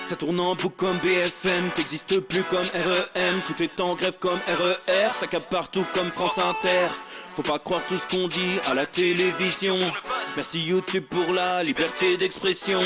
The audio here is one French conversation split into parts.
Ça tourne en boucle comme BFM, t'existes plus comme REM. Tout est en grève comme RER, ça capte partout comme France Inter. Faut pas croire tout ce qu'on dit à la télévision. Merci YouTube pour la liberté d'expression.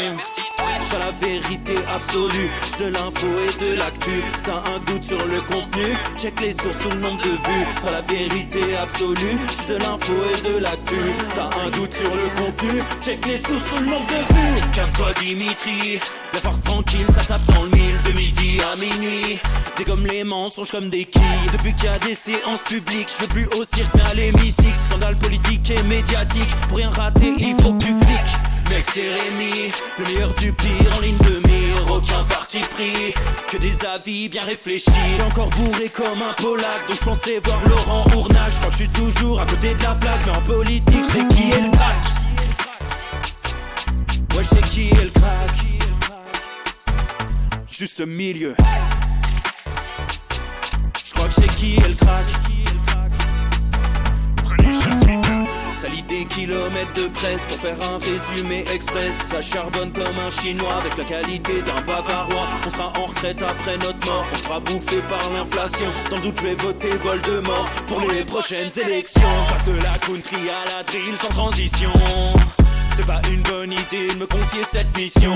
C'est la vérité absolue, de l'info et de l'actu. Si t'as un doute sur le contenu, check les sources ou le nombre de vues. C'est la vérité absolue, de l'info et de l'actu. Si t'as un doute sur le contenu, check les sources ou le nombre de vues. Calme-toi Dimitri, la force tranquille, ça tape dans le mille. De midi à minuit, dégomme les mensonges comme des quilles. Depuis qu'il y a des séances publiques, je veux plus au cirque mais à l'hémicycle. Scandale politique et médiatique, pour rien rater il faut que tu cliques. Mec c'est Rémi, le meilleur du pire en ligne de mire. Aucun parti pris, que des avis bien réfléchis. J'suis encore bourré comme un Polac, donc j'pensais voir Laurent Ournac. J'crois que j'suis toujours à côté de la plaque, mais en politique j'sais qui est le crack. Ouais j'sais qui est le crack. Juste milieu. J'crois que j'sais qui est le crack. Ça lit des kilomètres de presse pour faire un résumé express. Ça charbonne comme un chinois avec la qualité d'un bavarois. On sera en retraite après notre mort, on sera bouffé par l'inflation. Dans le doute je vais voter Voldemort pour les prochaines élections. Passe de la country à la drill sans transition. C'est pas une bonne idée de me confier cette mission.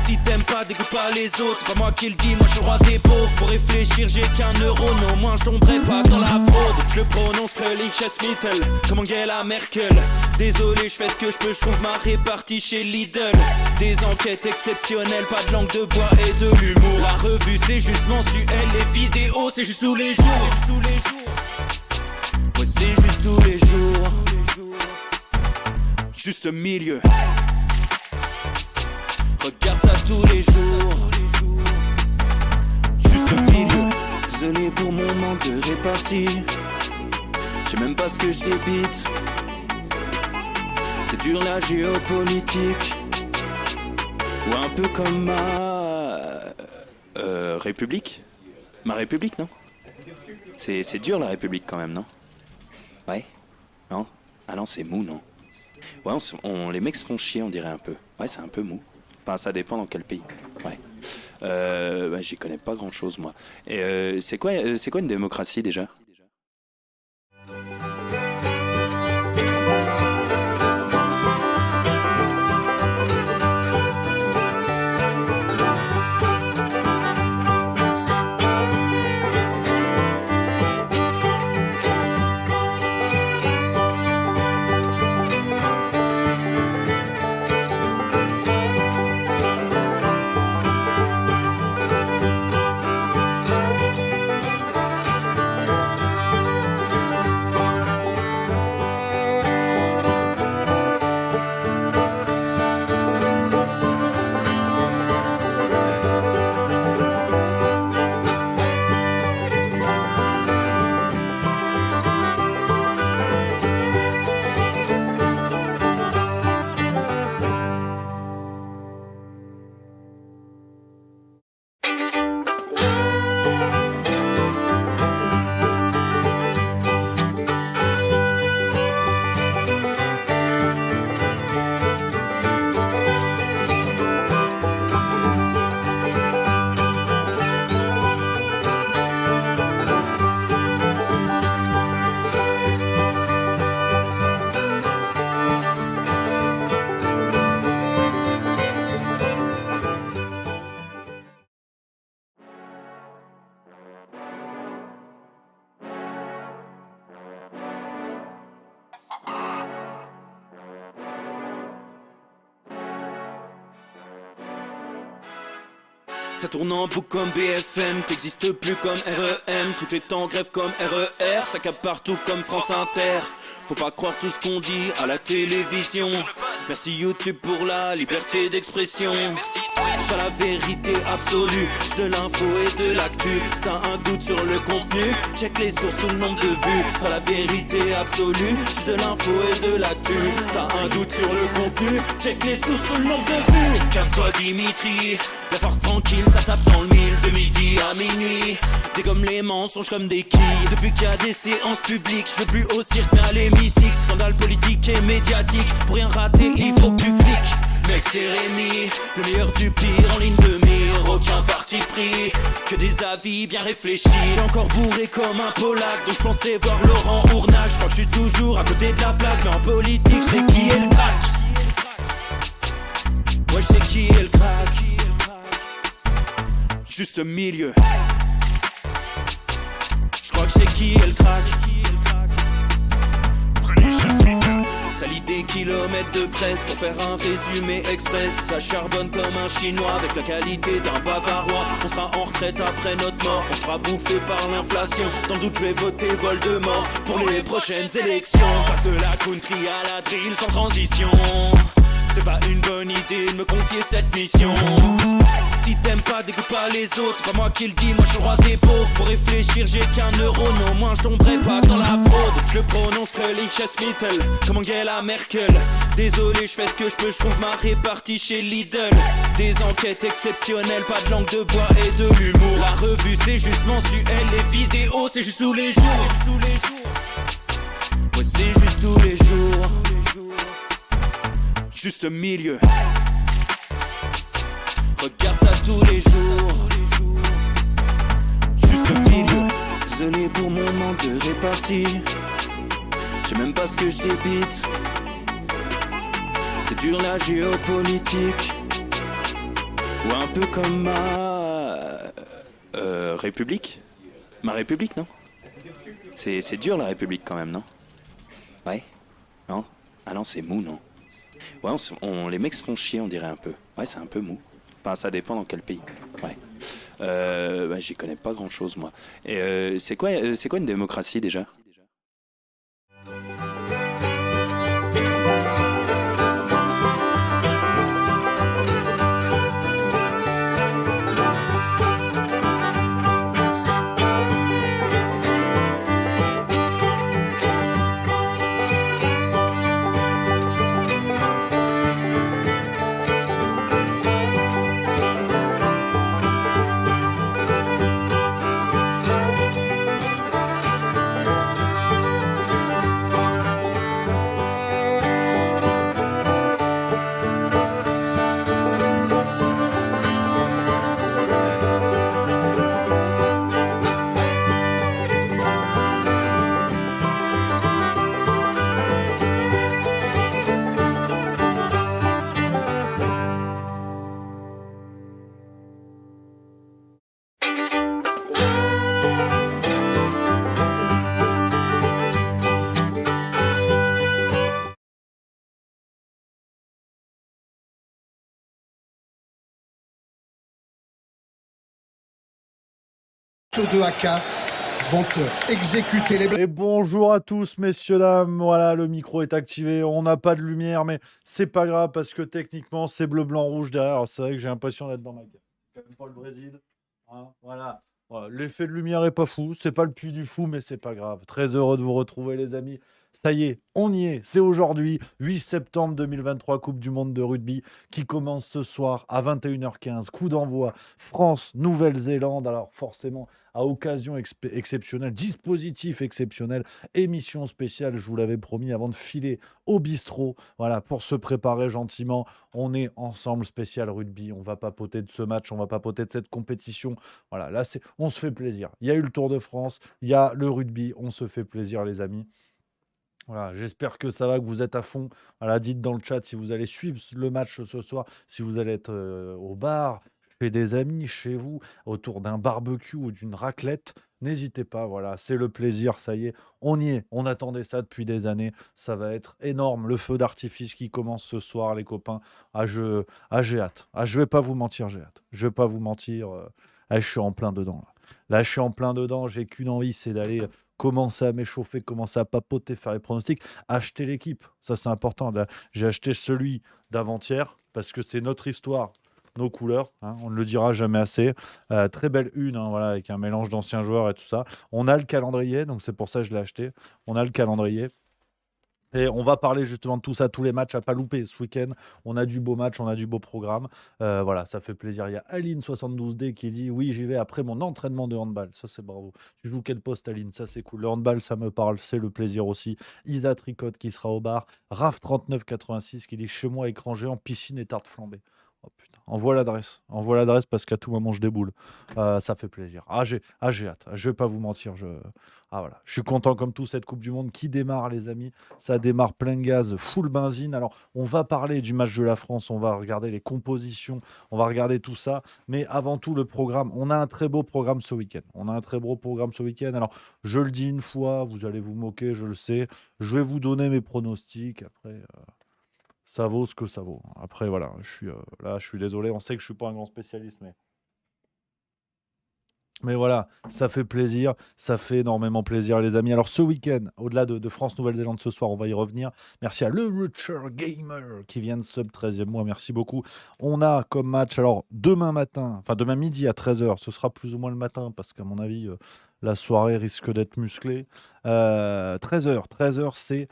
Si t'aimes pas, dégoûte pas les autres. Pas moi qui le dis, moi je suis le roi des pauvres. Pour réfléchir, j'ai qu'un euro, mais au moins je tomberai pas dans la fraude. Je le prononce Mittel, comme Angela Merkel. Désolé, je fais ce que je peux, je trouve ma répartie chez Lidl. Des enquêtes exceptionnelles, pas de langue de bois et de l'humour. La revue c'est juste mensuel, les vidéos c'est juste tous les jours. Ouais, c'est juste tous les jours. Juste milieu. Regarde ça tous les jours. Juste milieu. Désolé pour mon manque de répartie. Je sais même pas ce que je débite. C'est dur la géopolitique. Ou un peu comme ma... République. Ma République, non? C'est dur la République quand même, non? Ouais? Non? Ah non, c'est mou, non? Ouais, les mecs se font chier, on dirait un peu. Ouais, c'est un peu mou. Enfin, ça dépend dans quel pays. Ouais. Bah, j'y connais pas grand chose, moi. Et c'est quoi une démocratie déjà? Ça tourne en boucle comme BFM, t'existes plus comme REM. Tout est en grève comme RER, ça capte partout comme France Inter. Faut pas croire tout ce qu'on dit à la télévision. Merci YouTube pour la liberté d'expression. C'est la vérité absolue, de l'info et de l'actu. Si t'as un doute sur le contenu, check les sources ou le nombre de vues. C'est la vérité absolue, de l'info et de l'actu. Si t'as un doute sur le contenu, check les sources ou le nombre de vues. Calme-toi Dimitri, la force tranquille, ça tape dans le mille. De midi à minuit, dégomme les mensonges comme des quilles. Depuis qu'il y a des séances publiques, je veux plus au cirque mais à l'hémicycle. Scandale politique et médiatique, pour rien rater il faut que tu cliques. Mec c'est Rémi, le meilleur du pire en ligne de mire. Aucun parti pris, que des avis bien réfléchis. J'suis encore bourré comme un Polac, donc j'pensais voir Laurent Ournac. J'crois que j'suis toujours à côté de la plaque, mais en politique j'sais qui est le crack. Ouais j'sais qui est le crack. Juste milieu. J'crois que j'sais qui est le crack. Ça lit des kilomètres de presse pour faire un résumé express. Ça charbonne comme un chinois avec la qualité d'un bavarois. On sera en retraite après notre mort, on sera bouffé par l'inflation. Dans le doute je vais voter Voldemort pour les prochaines élections. Passe de la country à la drill sans transition. C'est pas une bonne idée de me confier cette mission. Si t'aimes pas, dégoûte pas les autres. C'est pas moi qui le dis, moi je suis le roi des pauvres. Pour réfléchir, j'ai qu'un euro, non, moins je tomberai pas dans la fraude. Je le prononce Mittel, comme Angela Merkel. Désolé, je fais ce que je peux, je trouve ma répartie chez Lidl. Des enquêtes exceptionnelles, pas de langue de bois et de l'humour. La revue c'est juste mensuel, les vidéos c'est juste tous les jours. Ouais, c'est juste tous les jours. Juste milieu. Regarde ça tous les jours. Juste milieu. Désolé pour mon manque de répartie. Je sais même pas ce que je débite. C'est dur la géopolitique. Ou un peu comme ma République. Ma République, non? C'est dur la République quand même, non? Ouais? Non? Ah non, c'est mou, non? Ouais, les mecs se font chier, on dirait un peu. Ouais, c'est un peu mou. Enfin, ça dépend dans quel pays. Ouais. Bah, j'y connais pas grand chose, moi. Et c'est quoi une démocratie déjà? De AK vont exécuter les... Et bonjour à tous, messieurs, dames. Voilà, le micro est activé. On n'a pas de lumière, mais c'est pas grave parce que techniquement, c'est bleu, blanc, rouge derrière. Alors, c'est vrai que j'ai l'impression d'être dans ma cave. C'est quand même pas le Brésil. Hein, voilà. Voilà. L'effet de lumière est pas fou. C'est pas le puits du fou, mais c'est pas grave. Très heureux de vous retrouver, les amis. Ça y est, on y est. C'est aujourd'hui, 8 septembre 2023, Coupe du Monde de rugby qui commence ce soir à 21h15. Coup d'envoi France-Nouvelle-Zélande. Alors forcément, à occasion exceptionnelle, dispositif exceptionnel, émission spéciale, je vous l'avais promis avant de filer au bistrot. Voilà, pour se préparer gentiment. On est ensemble, spécial rugby. On va papoter de ce match, on va papoter de cette compétition. Voilà, là, on se fait plaisir. Il y a eu le Tour de France, il y a le rugby. On se fait plaisir, les amis. Voilà, j'espère que ça va, que vous êtes à fond. Voilà, dites dans le chat si vous allez suivre le match ce soir, si vous allez être au bar, chez des amis, chez vous, autour d'un barbecue ou d'une raclette. N'hésitez pas, voilà, c'est le plaisir, ça y est, on y est. On attendait ça depuis des années, ça va être énorme. Le feu d'artifice qui commence ce soir, les copains. J'ai hâte. Ah, je vais pas vous mentir, j'ai hâte. Je vais pas vous mentir. Je suis en plein dedans. Là, je suis en plein dedans. J'ai qu'une envie, c'est d'aller commencer à m'échauffer, commencer à papoter, faire les pronostics, acheter l'équipe. Ça, c'est important. Là, j'ai acheté celui d'avant-hier parce que c'est notre histoire, nos couleurs. Hein, on ne le dira jamais assez. Très belle une, hein, voilà, avec un mélange d'anciens joueurs et tout ça. On a le calendrier, donc c'est pour ça que je l'ai acheté. On a le calendrier. Et on va parler justement de tout ça, tous les matchs à pas louper ce week-end. On a du beau match, on a du beau programme. Voilà, ça fait plaisir. Il y a Aline72D qui dit oui, j'y vais après mon entraînement de handball. Ça, c'est bravo. Tu joues quel poste, Aline? Ça, c'est cool. Le handball, ça me parle, c'est le plaisir aussi. Isa Tricotte qui sera au bar. Raf3986 qui dit chez moi, écran géant, piscine et tarte flambée. Oh putain, envoie l'adresse parce qu'à tout moment je déboule. Ça fait plaisir. J'ai hâte. Je vais pas vous mentir. Voilà. Je suis content comme tout cette Coupe du Monde qui démarre, les amis. Ça démarre plein gaz, full benzine. Alors, on va parler du match de la France, on va regarder les compositions, on va regarder tout ça. Mais avant tout, le programme. On a un très beau programme ce week-end. Alors, je le dis une fois, vous allez vous moquer, je le sais. Je vais vous donner mes pronostics. Après, ça vaut ce que ça vaut. Après, voilà, je suis désolé. On sait que je suis pas un grand spécialiste, mais voilà, ça fait plaisir, ça fait énormément plaisir, les amis. Alors, ce week-end, au-delà de France-Nouvelle-Zélande ce soir, on va y revenir. Merci à Le Richer Gamer qui vient de sub 13e mois. Merci beaucoup. On a comme match, alors, demain midi à 13h, ce sera plus ou moins le matin parce qu'à mon avis, la soirée risque d'être musclée. 13h, c'est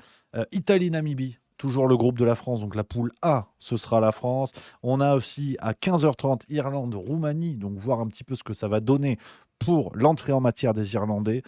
Italie-Namibie. Toujours le groupe de la France, donc la poule A, ce sera la France. On a aussi à 15h30 Irlande-Roumanie, donc voir un petit peu ce que ça va donner pour l'entrée en matière des Irlandais.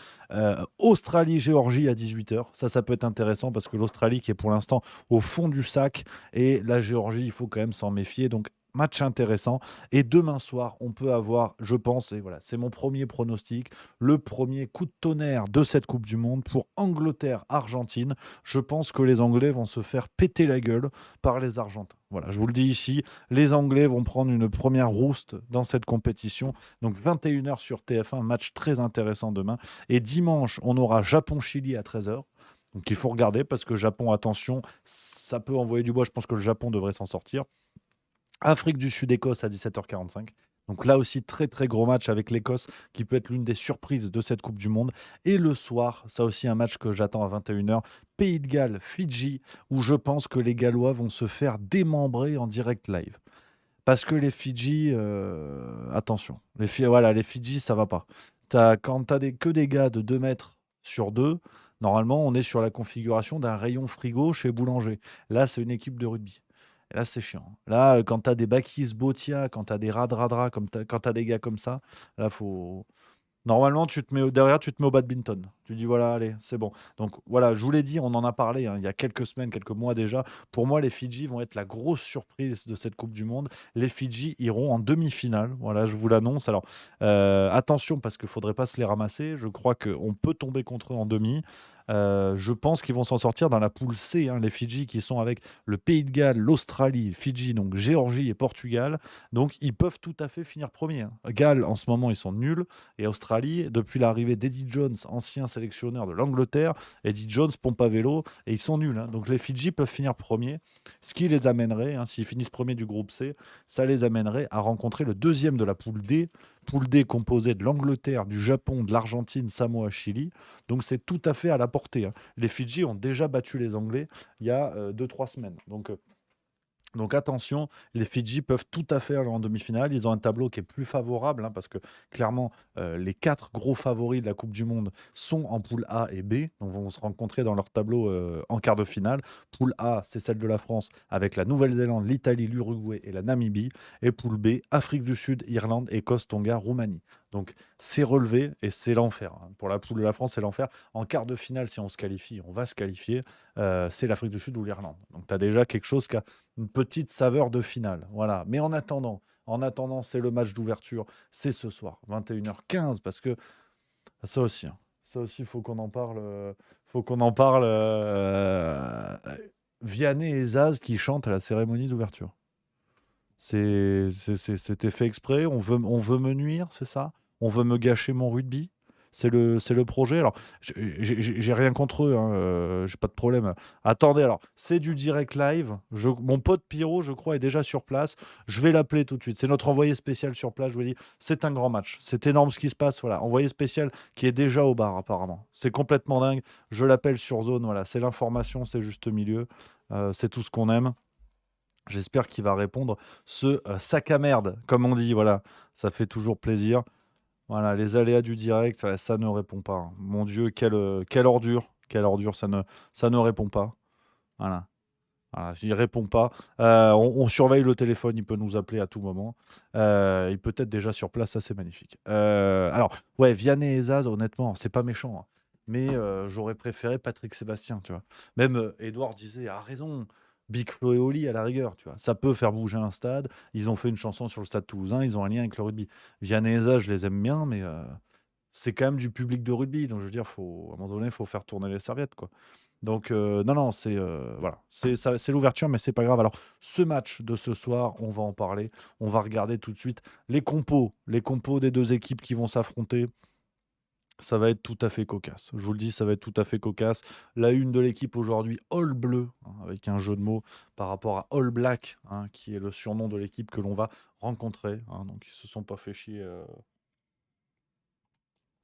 Australie-Géorgie à 18h. Ça peut être intéressant parce que l'Australie qui est pour l'instant au fond du sac et la Géorgie, il faut quand même s'en méfier. Donc, match intéressant. Et demain soir, on peut avoir, je pense, et voilà, c'est mon premier pronostic, le premier coup de tonnerre de cette Coupe du Monde pour Angleterre-Argentine. Je pense que les Anglais vont se faire péter la gueule par les Argentins. Voilà, je vous le dis ici, les Anglais vont prendre une première rouste dans cette compétition. Donc 21h sur TF1, match très intéressant demain. Et dimanche, on aura Japon-Chili à 13h. Donc il faut regarder parce que Japon, attention, ça peut envoyer du bois. Je pense que le Japon devrait s'en sortir. Afrique du Sud-Écosse à 17h45. Donc là aussi, très très gros match avec l'Écosse qui peut être l'une des surprises de cette Coupe du Monde. Et le soir, ça aussi un match que j'attends à 21h, Pays de Galles, Fidji, où je pense que les Gallois vont se faire démembrer en direct live. Parce que les Fidji, attention, les Fidji, ça va pas. Quand tu as que des gars de 2 mètres sur 2, normalement, on est sur la configuration d'un rayon frigo chez Boulanger. Là, c'est une équipe de rugby. Et là, c'est chiant. Là, quand tu as des Bakis Botia, quand tu as des Radradra, quand tu as des gars comme ça, là, faut. Normalement, derrière, tu te mets au badminton. Tu dis, voilà, allez, c'est bon. Donc voilà, je vous l'ai dit, on en a parlé il y a quelques semaines, quelques mois déjà. Pour moi, les Fidji vont être la grosse surprise de cette Coupe du Monde. Les Fidji iront en demi-finale. Voilà, je vous l'annonce. Alors, attention, parce qu'il ne faudrait pas se les ramasser. Je crois qu'on peut tomber contre eux en demi. Je pense qu'ils vont s'en sortir dans la poule C, les Fidji qui sont avec le Pays de Galles, l'Australie, Fidji, donc Géorgie et Portugal. Donc ils peuvent tout à fait finir premier. Galles, en ce moment, ils sont nuls. Et Australie, depuis l'arrivée d'Eddie Jones, ancien sélectionneur de l'Angleterre, Eddie Jones pompe à vélo et ils sont nuls. Donc les Fidji peuvent finir premier, ce qui les amènerait, s'ils finissent premier du groupe C, ça les amènerait à rencontrer le deuxième de la poule D. Poule D composée de l'Angleterre, du Japon, de l'Argentine, Samoa, Chili. Donc c'est tout à fait à la portée. Les Fidji ont déjà battu les Anglais il y a 2-3 semaines. Donc attention, les Fidji peuvent tout à fait aller en demi-finale. Ils ont un tableau qui est plus favorable parce que clairement, les 4 gros favoris de la Coupe du Monde sont en poule A et B. Donc vont se rencontrer dans leur tableau en quart de finale. Poule A, c'est celle de la France avec la Nouvelle-Zélande, l'Italie, l'Uruguay et la Namibie. Et poule B, Afrique du Sud, Irlande, Écosse, Tonga, Roumanie. Donc c'est relevé et c'est l'enfer. Pour la poule de la France, c'est l'enfer. En quart de finale, si on se qualifie, on va se qualifier. C'est l'Afrique du Sud ou l'Irlande. Donc tu as déjà quelque chose qui a une petite saveur de finale. Voilà. Mais en attendant, c'est le match d'ouverture. C'est ce soir, 21h15, parce que ça aussi, il faut qu'on en parle. Vianney et Zaz qui chantent à la cérémonie d'ouverture. C'était fait exprès. On veut me nuire, c'est ça? On veut me gâcher mon rugby? C'est le projet. Alors, j'ai rien contre eux, j'ai pas de problème. Attendez, alors, c'est du direct live. Mon pote Pierrot, je crois, est déjà sur place. Je vais l'appeler tout de suite. C'est notre envoyé spécial sur place. Je vous dis, c'est un grand match. C'est énorme ce qui se passe. Voilà, envoyé spécial qui est déjà au bar, apparemment. C'est complètement dingue. Je l'appelle sur zone. Voilà, c'est l'information, c'est juste milieu. C'est tout ce qu'on aime. J'espère qu'il va répondre ce sac à merde, comme on dit. Voilà, ça fait toujours plaisir. Voilà, les aléas du direct, ça ne répond pas. Mon Dieu, quelle ordure. Quelle ordure, ça ne répond pas. Voilà. Voilà, s'il répond pas, on surveille le téléphone, il peut nous appeler à tout moment. Il peut être déjà sur place, ça c'est magnifique. Alors, ouais, Vianney et Zaz, honnêtement, c'est pas méchant, hein, mais j'aurais préféré Patrick Sébastien, tu vois? Même, Édouard disait: «A raison, Big Flo et Oli à la rigueur», tu vois? Ça peut faire bouger un stade. Ils ont fait une chanson sur le stade toulousain, ils ont un lien avec le rugby. Vianney et Zaz, je les aime bien, mais c'est quand même du public de rugby, donc je veux dire, faut à un moment donné, il faut faire tourner les serviettes, quoi. Donc non, non, c'est, voilà, c'est ça, c'est l'ouverture, mais c'est pas grave. Alors, ce match de ce soir, on va en parler. On va regarder tout de suite les compos des 2 équipes qui vont s'affronter. Ça va être tout à fait cocasse. Je vous le dis, ça va être tout à fait cocasse. La une de l'équipe aujourd'hui, All Bleu, hein, avec un jeu de mots par rapport à All Black, hein, qui est le surnom de l'équipe que l'on va rencontrer, hein. Donc ils se sont pas fait chier,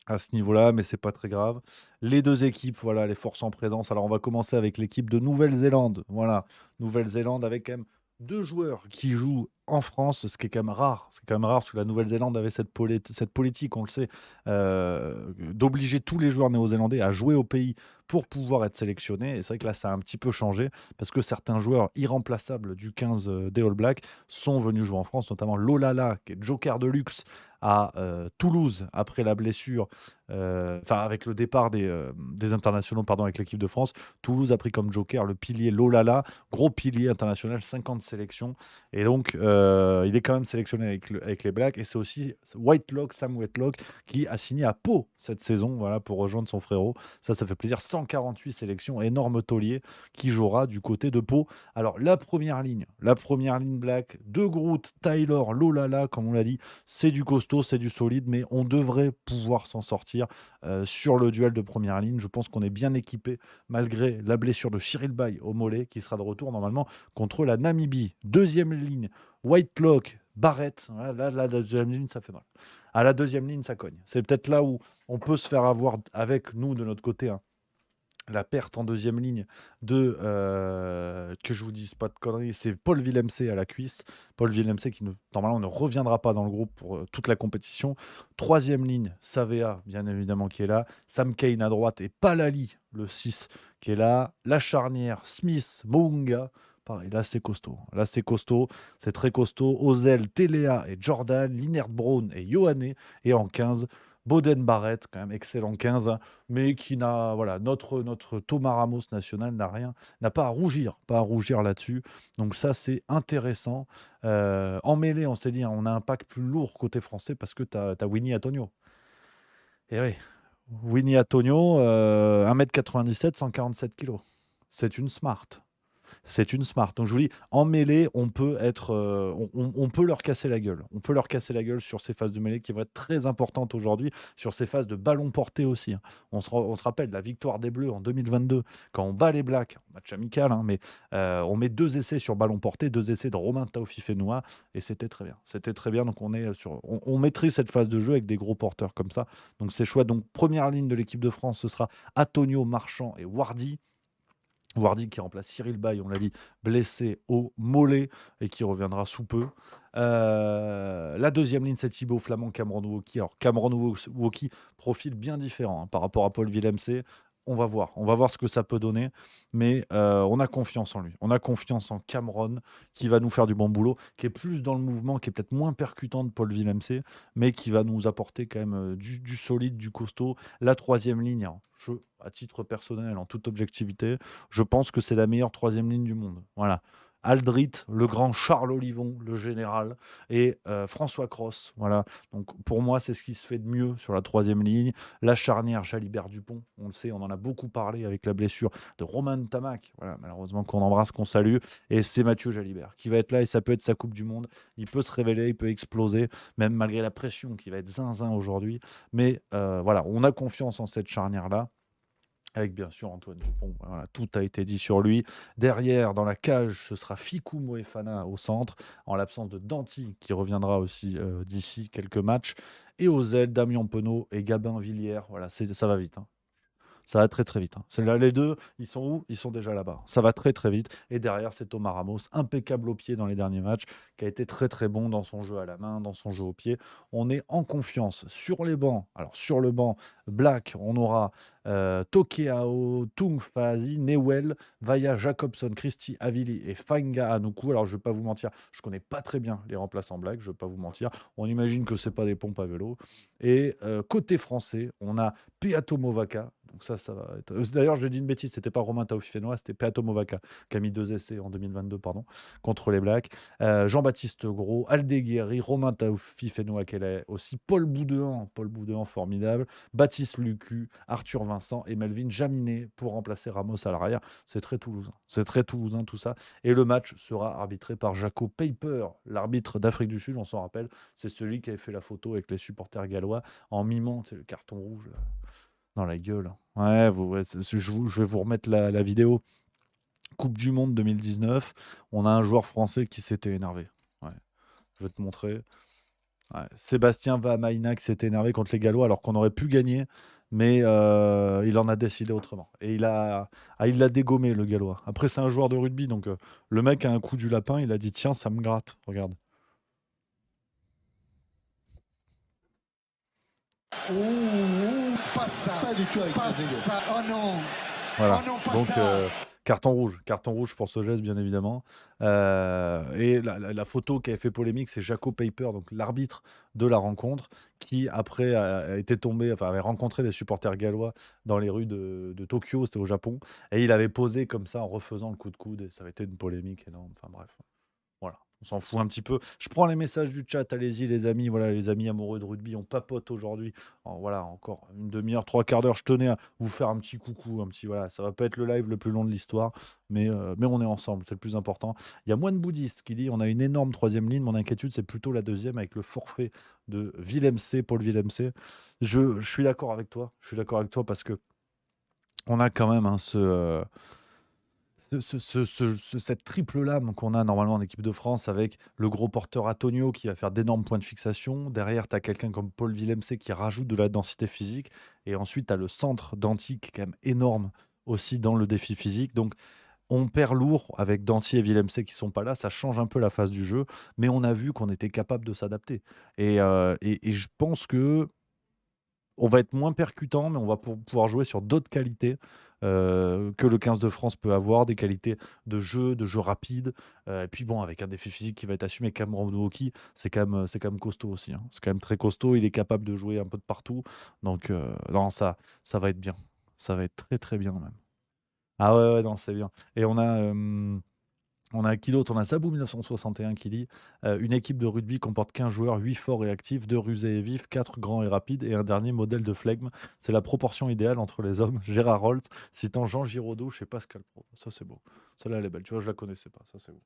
à ce niveau-là, mais c'est pas très grave. Les 2 équipes, voilà, les forces en présence. Alors, on va commencer avec l'équipe de Nouvelle-Zélande. Voilà, Nouvelle-Zélande avec quand même 2 joueurs qui jouent en France, ce qui est quand même rare. C'est quand même rare parce que la Nouvelle-Zélande avait cette politique, on le sait, d'obliger tous les joueurs néo-zélandais à jouer au pays pour pouvoir être sélectionnés. Et c'est vrai que là, ça a un petit peu changé parce que certains joueurs irremplaçables du 15 des All Blacks sont venus jouer en France, notamment Lolala, qui est joker de luxe à Toulouse après la blessure, enfin avec le départ des internationaux, pardon, avec l'équipe de France. Toulouse a pris comme joker le pilier Lolala, gros pilier international, 50 sélections. Et donc, il est quand même sélectionné avec les Blacks. Et c'est aussi Whitelock, Sam Whitelock, qui a signé à Pau cette saison, voilà, pour rejoindre son frérot. Ça fait plaisir. 148 sélections, énorme taulier qui jouera du côté de Pau. Alors, la première ligne Black, De Groot, Tyler, Lolala, comme on l'a dit, c'est du costaud, c'est du solide, mais on devrait pouvoir s'en sortir sur le duel de première ligne. Je pense qu'on est bien équipé, malgré la blessure de Cyril Bay au mollet, qui sera de retour normalement contre la Namibie. Deuxième ligne, Whitelock, Barrett. Voilà, là, la deuxième ligne, ça fait mal. À la deuxième ligne, ça cogne. C'est peut-être là où on peut se faire avoir avec nous, de notre côté, hein, la perte en deuxième ligne de, que je vous dise pas de conneries, c'est Paul Villemc à la cuisse. Paul Villemc qui normalement ne reviendra pas dans le groupe pour toute la compétition. Troisième ligne, Savea, bien évidemment, qui est là. Sam Kane à droite et Palali, le 6, qui est là. La charnière, Smith, Mounga. Pareil, là c'est costaud. Là c'est costaud, c'est très costaud. Ozel, Telea et Jordan, Linert Brown et Yohane. Et en 15, Boden Barrett, quand même excellent 15, hein, mais qui n'a, voilà, notre Thomas Ramos national n'a pas à rougir là-dessus. Donc ça, c'est intéressant. En mêlée, on s'est dit, hein, on a un pack plus lourd côté français parce que tu as Winnie Antonio. Et oui, Winnie Antonio, 1,97 m, 147 kilos. C'est une smart. C'est une smart. Donc je vous dis, en mêlée, on peut être, on peut leur casser la gueule. On peut leur casser la gueule sur ces phases de mêlée qui vont être très importantes aujourd'hui, sur ces phases de ballon porté aussi, hein. On se rappelle la victoire des Bleus en 2022, quand on bat les Blacks, match amical, hein, mais on met 2 essais sur ballon porté, 2 essais de Romain Taofifenua, et c'était très bien. C'était très bien. Donc on maîtrise cette phase de jeu avec des gros porteurs comme ça. Donc c'est chouette. Donc première ligne de l'équipe de France, ce sera Antonio, Marchand et Wardy. Wardy qui remplace Cyril Bay, on l'a dit, blessé au mollet et qui reviendra sous peu. La deuxième ligne, c'est Thibaut Flamand, Cameron Wauquiez. Alors, Cameron Wauquiez, profil bien différent, hein, par rapport à Paul Villemc. On va voir ce que ça peut donner, mais on a confiance en lui. On a confiance en Cameron, qui va nous faire du bon boulot, qui est plus dans le mouvement, qui est peut-être moins percutant de Paul Villemc, mais qui va nous apporter quand même du solide, du costaud. La troisième ligne, hein, à titre personnel, en toute objectivité, je pense que c'est la meilleure troisième ligne du monde. Voilà. Aldrit, le grand Charles Olivon, le général, et François Cross. Voilà. Donc pour moi, c'est ce qui se fait de mieux sur la troisième ligne. La charnière, Jalibert Dupont, on le sait, on en a beaucoup parlé avec la blessure de Romain Tamac. Voilà, malheureusement qu'on embrasse, qu'on salue. Et c'est Mathieu Jalibert qui va être là, et ça peut être sa Coupe du Monde. Il peut se révéler, il peut exploser, même malgré la pression qui va être zinzin aujourd'hui. Mais voilà, on a confiance en cette charnière-là. Avec bien sûr Antoine Dupont, voilà, tout a été dit sur lui. Derrière, dans la cage, ce sera Ficou Moefana au centre, en l'absence de Danti, qui reviendra aussi d'ici quelques matchs. Et aux ailes, Damien Penaud et Gabin Villiers. Voilà, ça va vite, hein. Ça va très très vite. Hein. Là, les deux, ils sont où? Ils sont déjà là-bas. Ça va très très vite. Et derrière, c'est Thomas Ramos, impeccable au pied dans les derniers matchs, qui a été très très bon dans son jeu à la main, dans son jeu au pied. On est en confiance sur les bancs. Alors sur le banc, Black, on aura Tokeao, Tungfazi, Newell, Vaya, Jacobson, Christy, Avili et Fanga Anoukou. Alors je ne vais pas vous mentir, je connais pas très bien les remplaçants Black, je ne vais pas vous mentir. On imagine que c'est pas des pompes à vélo. Et côté français, on a Peato Movaca. Donc ça va être. D'ailleurs, je dis une bêtise, c'était pas Romain Taofifénois, c'était Peato Movaca qui a mis 2 essais en 2022, pardon, contre les Blacks. Jean-Baptiste Gros, Aldeguerri, Romain Taofifénois qu'elle est aussi, Paul Boudéan formidable, Baptiste Lucu, Arthur Vincent et Melvin Jaminet pour remplacer Ramos à l'arrière. C'est très toulousain. C'est très toulousain tout ça. Et le match sera arbitré par Jaco Peyper, l'arbitre d'Afrique du Sud, on s'en rappelle. C'est celui qui avait fait la photo avec les supporters gallois en mimant le carton rouge là, dans la gueule. Ouais, je vais vous remettre la vidéo. Coupe du Monde 2019, on a un joueur français qui s'était énervé. Ouais, je vais te montrer. Ouais, Sébastien Vamaina qui s'était énervé contre les Gallois alors qu'on aurait pu gagner, mais il en a décidé autrement. Et il l'a dégommé, le Gallois. Après, c'est un joueur de rugby, donc le mec a un coup du lapin, il a dit tiens, ça me gratte. Regarde. Pas ça. Pas du tout avec pas ça. Oh non. Voilà. Oh non, pas Donc, ça. carton rouge pour ce geste, bien évidemment. Et la photo qui avait fait polémique, c'est Jaco Peyper, donc l'arbitre de la rencontre, qui après était tombé, enfin avait rencontré des supporters gallois dans les rues de Tokyo, c'était au Japon, et il avait posé comme ça en refaisant le coup de coude, et ça avait été une polémique énorme. Enfin bref. Voilà, on s'en fout un petit peu. Je prends les messages du chat, allez-y les amis, voilà les amis amoureux de rugby, on papote aujourd'hui. Voilà, encore une demi-heure, 3/4 d'heure, je tenais à vous faire un petit coucou, un petit voilà, ça va pas être le live le plus long de l'histoire, mais on est ensemble, c'est le plus important. Il y a Moine Bouddhiste qui dit, on a une énorme troisième ligne, mon inquiétude c'est plutôt la deuxième avec le forfait de Villemc, Paul Villemc. Je suis d'accord avec toi, parce que on a quand même cette triple lame qu'on a normalement en équipe de France avec le gros porteur Antonio qui va faire d'énormes points de fixation. Derrière, tu as quelqu'un comme Paul Villemc qui rajoute de la densité physique. Et ensuite, tu as le centre d'Anti qui est quand même énorme aussi dans le défi physique. Donc, on perd lourd avec Danty et Villemc qui sont pas là. Ça change un peu la phase du jeu. Mais on a vu qu'on était capable de s'adapter. Et je pense que on va être moins percutant, mais on va pouvoir jouer sur d'autres qualités que le 15 de France peut avoir, des qualités de jeu rapide. Et puis bon, avec un défi physique qui va être assumé, Cameron Wauki, c'est quand même costaud aussi. Hein. C'est quand même très costaud. Il est capable de jouer un peu de partout. Donc non, ça va être bien. Ça va être très très bien même. Ah ouais, ouais non, c'est bien. Et on a qui d'autre? On a Zabou 1961 qui dit une équipe de rugby comporte 15 joueurs, 8 forts et actifs, 2 rusés et vifs, 4 grands et rapides et un dernier modèle de flegme. C'est la proportion idéale entre les hommes. Gérard Holt, citant Jean Giraudoux chez Pascal Pro. Ça, c'est beau. Celle-là, elle est belle. Tu vois, je la connaissais pas. Ça, c'est beau.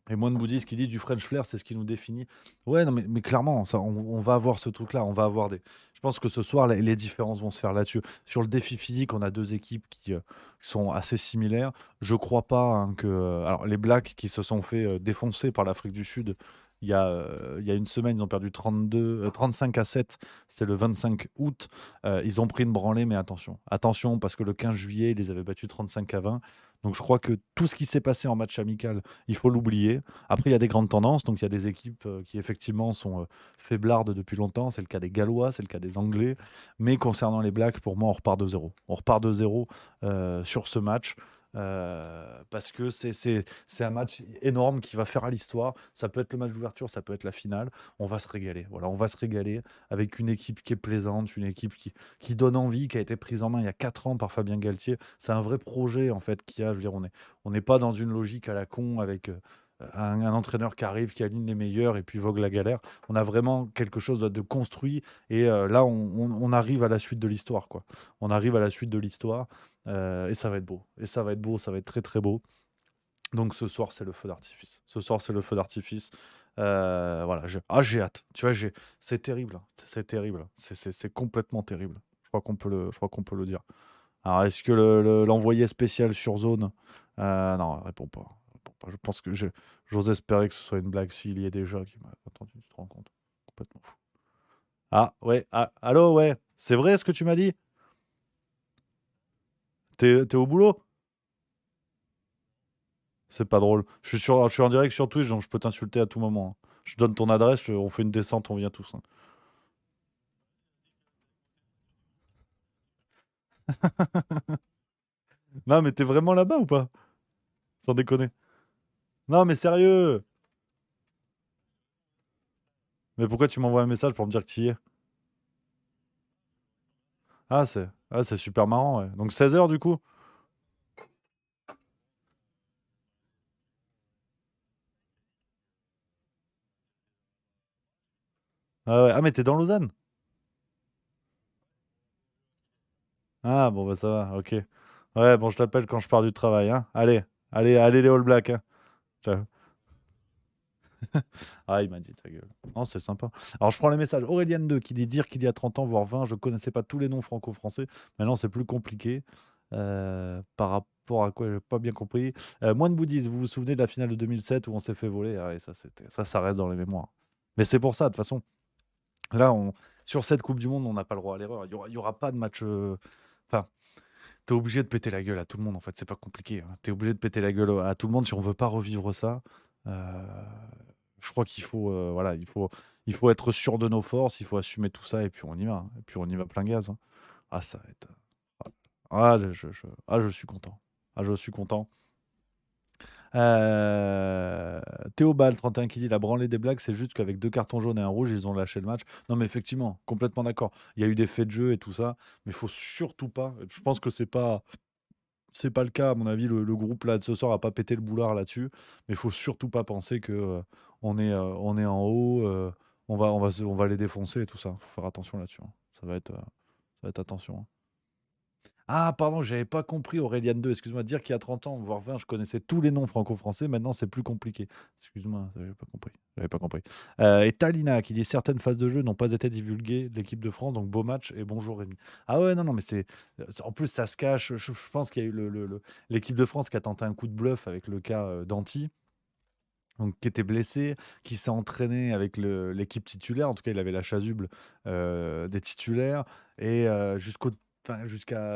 Et Moine Bouddhiste qui dit du French flair, c'est ce qui nous définit. Ouais, non, mais clairement, ça, on va avoir ce truc-là. On va avoir des. Je pense que ce soir, les différences vont se faire là-dessus. Sur le défi physique, on a deux équipes qui sont assez similaires. Je crois pas hein, que. Alors, les Blacks qui se sont fait défoncer par l'Afrique du Sud. Il y a une semaine, ils ont perdu 35-7. C'est le 25 août. Ils ont pris une branlée, mais attention. Attention, parce que le 15 juillet, ils les avaient battus 35-20. Donc je crois que tout ce qui s'est passé en match amical, il faut l'oublier. Après, il y a des grandes tendances. Donc il y a des équipes qui effectivement sont faiblardes depuis longtemps. C'est le cas des Gallois, c'est le cas des Anglais. Mais concernant les Blacks, pour moi, on repart de zéro. On repart de zéro sur ce match. Parce que c'est un match énorme qui va faire à l'histoire. Ça peut être le match d'ouverture, ça peut être la finale. On va se régaler. Voilà, on va se régaler avec une équipe qui est plaisante, une équipe qui donne envie, qui a été prise en main il y a 4 ans par Fabien Galtier. C'est un vrai projet en fait qui a. Je veux dire, on n'est pas dans une logique à la con avec un entraîneur qui arrive, qui aligne les meilleurs et puis vogue la galère. On a vraiment quelque chose de construit et là on arrive à la suite de l'histoire quoi. On arrive à la suite de l'histoire et ça va être beau. Et ça va être beau, ça va être très très beau. Donc ce soir c'est le feu d'artifice. Ce soir c'est le feu d'artifice. Voilà, j'ai hâte. Tu vois, c'est terrible. C'est terrible. C'est complètement terrible. Je crois qu'on peut le dire. Alors, est-ce que l'envoyé spécial sur zone non, répond pas. Je pense que j'ose espérer que ce soit une blague s'il y est déjà qui m'a attendu, tu te rends compte. Complètement fou. Ah, ouais. Ah, allô, ouais. C'est vrai ce que tu m'as dit? T'es au boulot? C'est pas drôle. Je suis en direct sur Twitch, donc je peux t'insulter à tout moment, hein. Je donne ton adresse, on fait une descente, on vient tous, hein. Non, mais t'es vraiment là-bas ou pas? Sans déconner. Non, mais sérieux. Mais pourquoi tu m'envoies un message pour me dire que tu y es? Ah, c'est super marrant, ouais. Donc 16 h du coup? Ah ouais. Ah, mais t'es dans Lausanne? Ah, bon, bah ça va, ok. Ouais, bon, je t'appelle quand je pars du travail, hein. Allez, allez, allez les All Blacks, hein. Ciao. Ah, il m'a dit ta gueule. Non, c'est sympa. Alors, je prends les messages. Aurélien 2 qui dit dire qu'il y a 30 ans, voire 20, je connaissais pas tous les noms franco-français. Maintenant, c'est plus compliqué. Par rapport à quoi, j'ai pas bien compris. Moins de bouddhisme, vous vous souvenez de la finale de 2007 où on s'est fait voler? Ah, et ça reste dans les mémoires. Mais c'est pour ça, de toute façon. Là, sur cette Coupe du Monde, on n'a pas le droit à l'erreur. Il y aura pas de match. Enfin, t'es obligé de péter la gueule à tout le monde, en fait. C'est pas compliqué, hein. T'es obligé de péter la gueule à tout le monde si on veut pas revivre ça. Euh, je crois qu'il faut, voilà, il faut être sûr de nos forces, il faut assumer tout ça et puis on y va, hein. Et puis on y va plein gaz, hein. Ah, ça va être. Je suis content. Ah, je suis content. Théobald 31 qui dit la branlée des blagues, c'est juste qu'avec deux cartons jaunes et un rouge, ils ont lâché le match. Non, mais effectivement, complètement d'accord. Il y a eu des faits de jeu et tout ça, mais il faut surtout pas. Je pense que c'est pas le cas, à mon avis. Le groupe là de ce soir a pas pété le boulard là-dessus, mais il faut surtout pas penser que on est en haut, on va les défoncer et tout ça. Faut faire attention là-dessus, hein. Ça va être attention, hein. Ah, pardon, j'avais pas compris Aurélien 2. Excuse-moi, dire qu'il y a 30 ans, voire 20, je connaissais tous les noms franco-français. Maintenant, c'est plus compliqué. Excuse-moi, j'avais pas compris. J'avais pas compris. Et Talina qui dit certaines phases de jeu n'ont pas été divulguées de l'équipe de France, donc beau match et bonjour Rémi. Ah ouais, non, non, mais en plus, ça se cache. Je pense qu'il y a eu l'équipe de France qui a tenté un coup de bluff avec le cas d'Anti. Donc, qui était blessé, qui s'est entraîné avec l'équipe titulaire. En tout cas, il avait la chasuble des titulaires. Et jusqu'à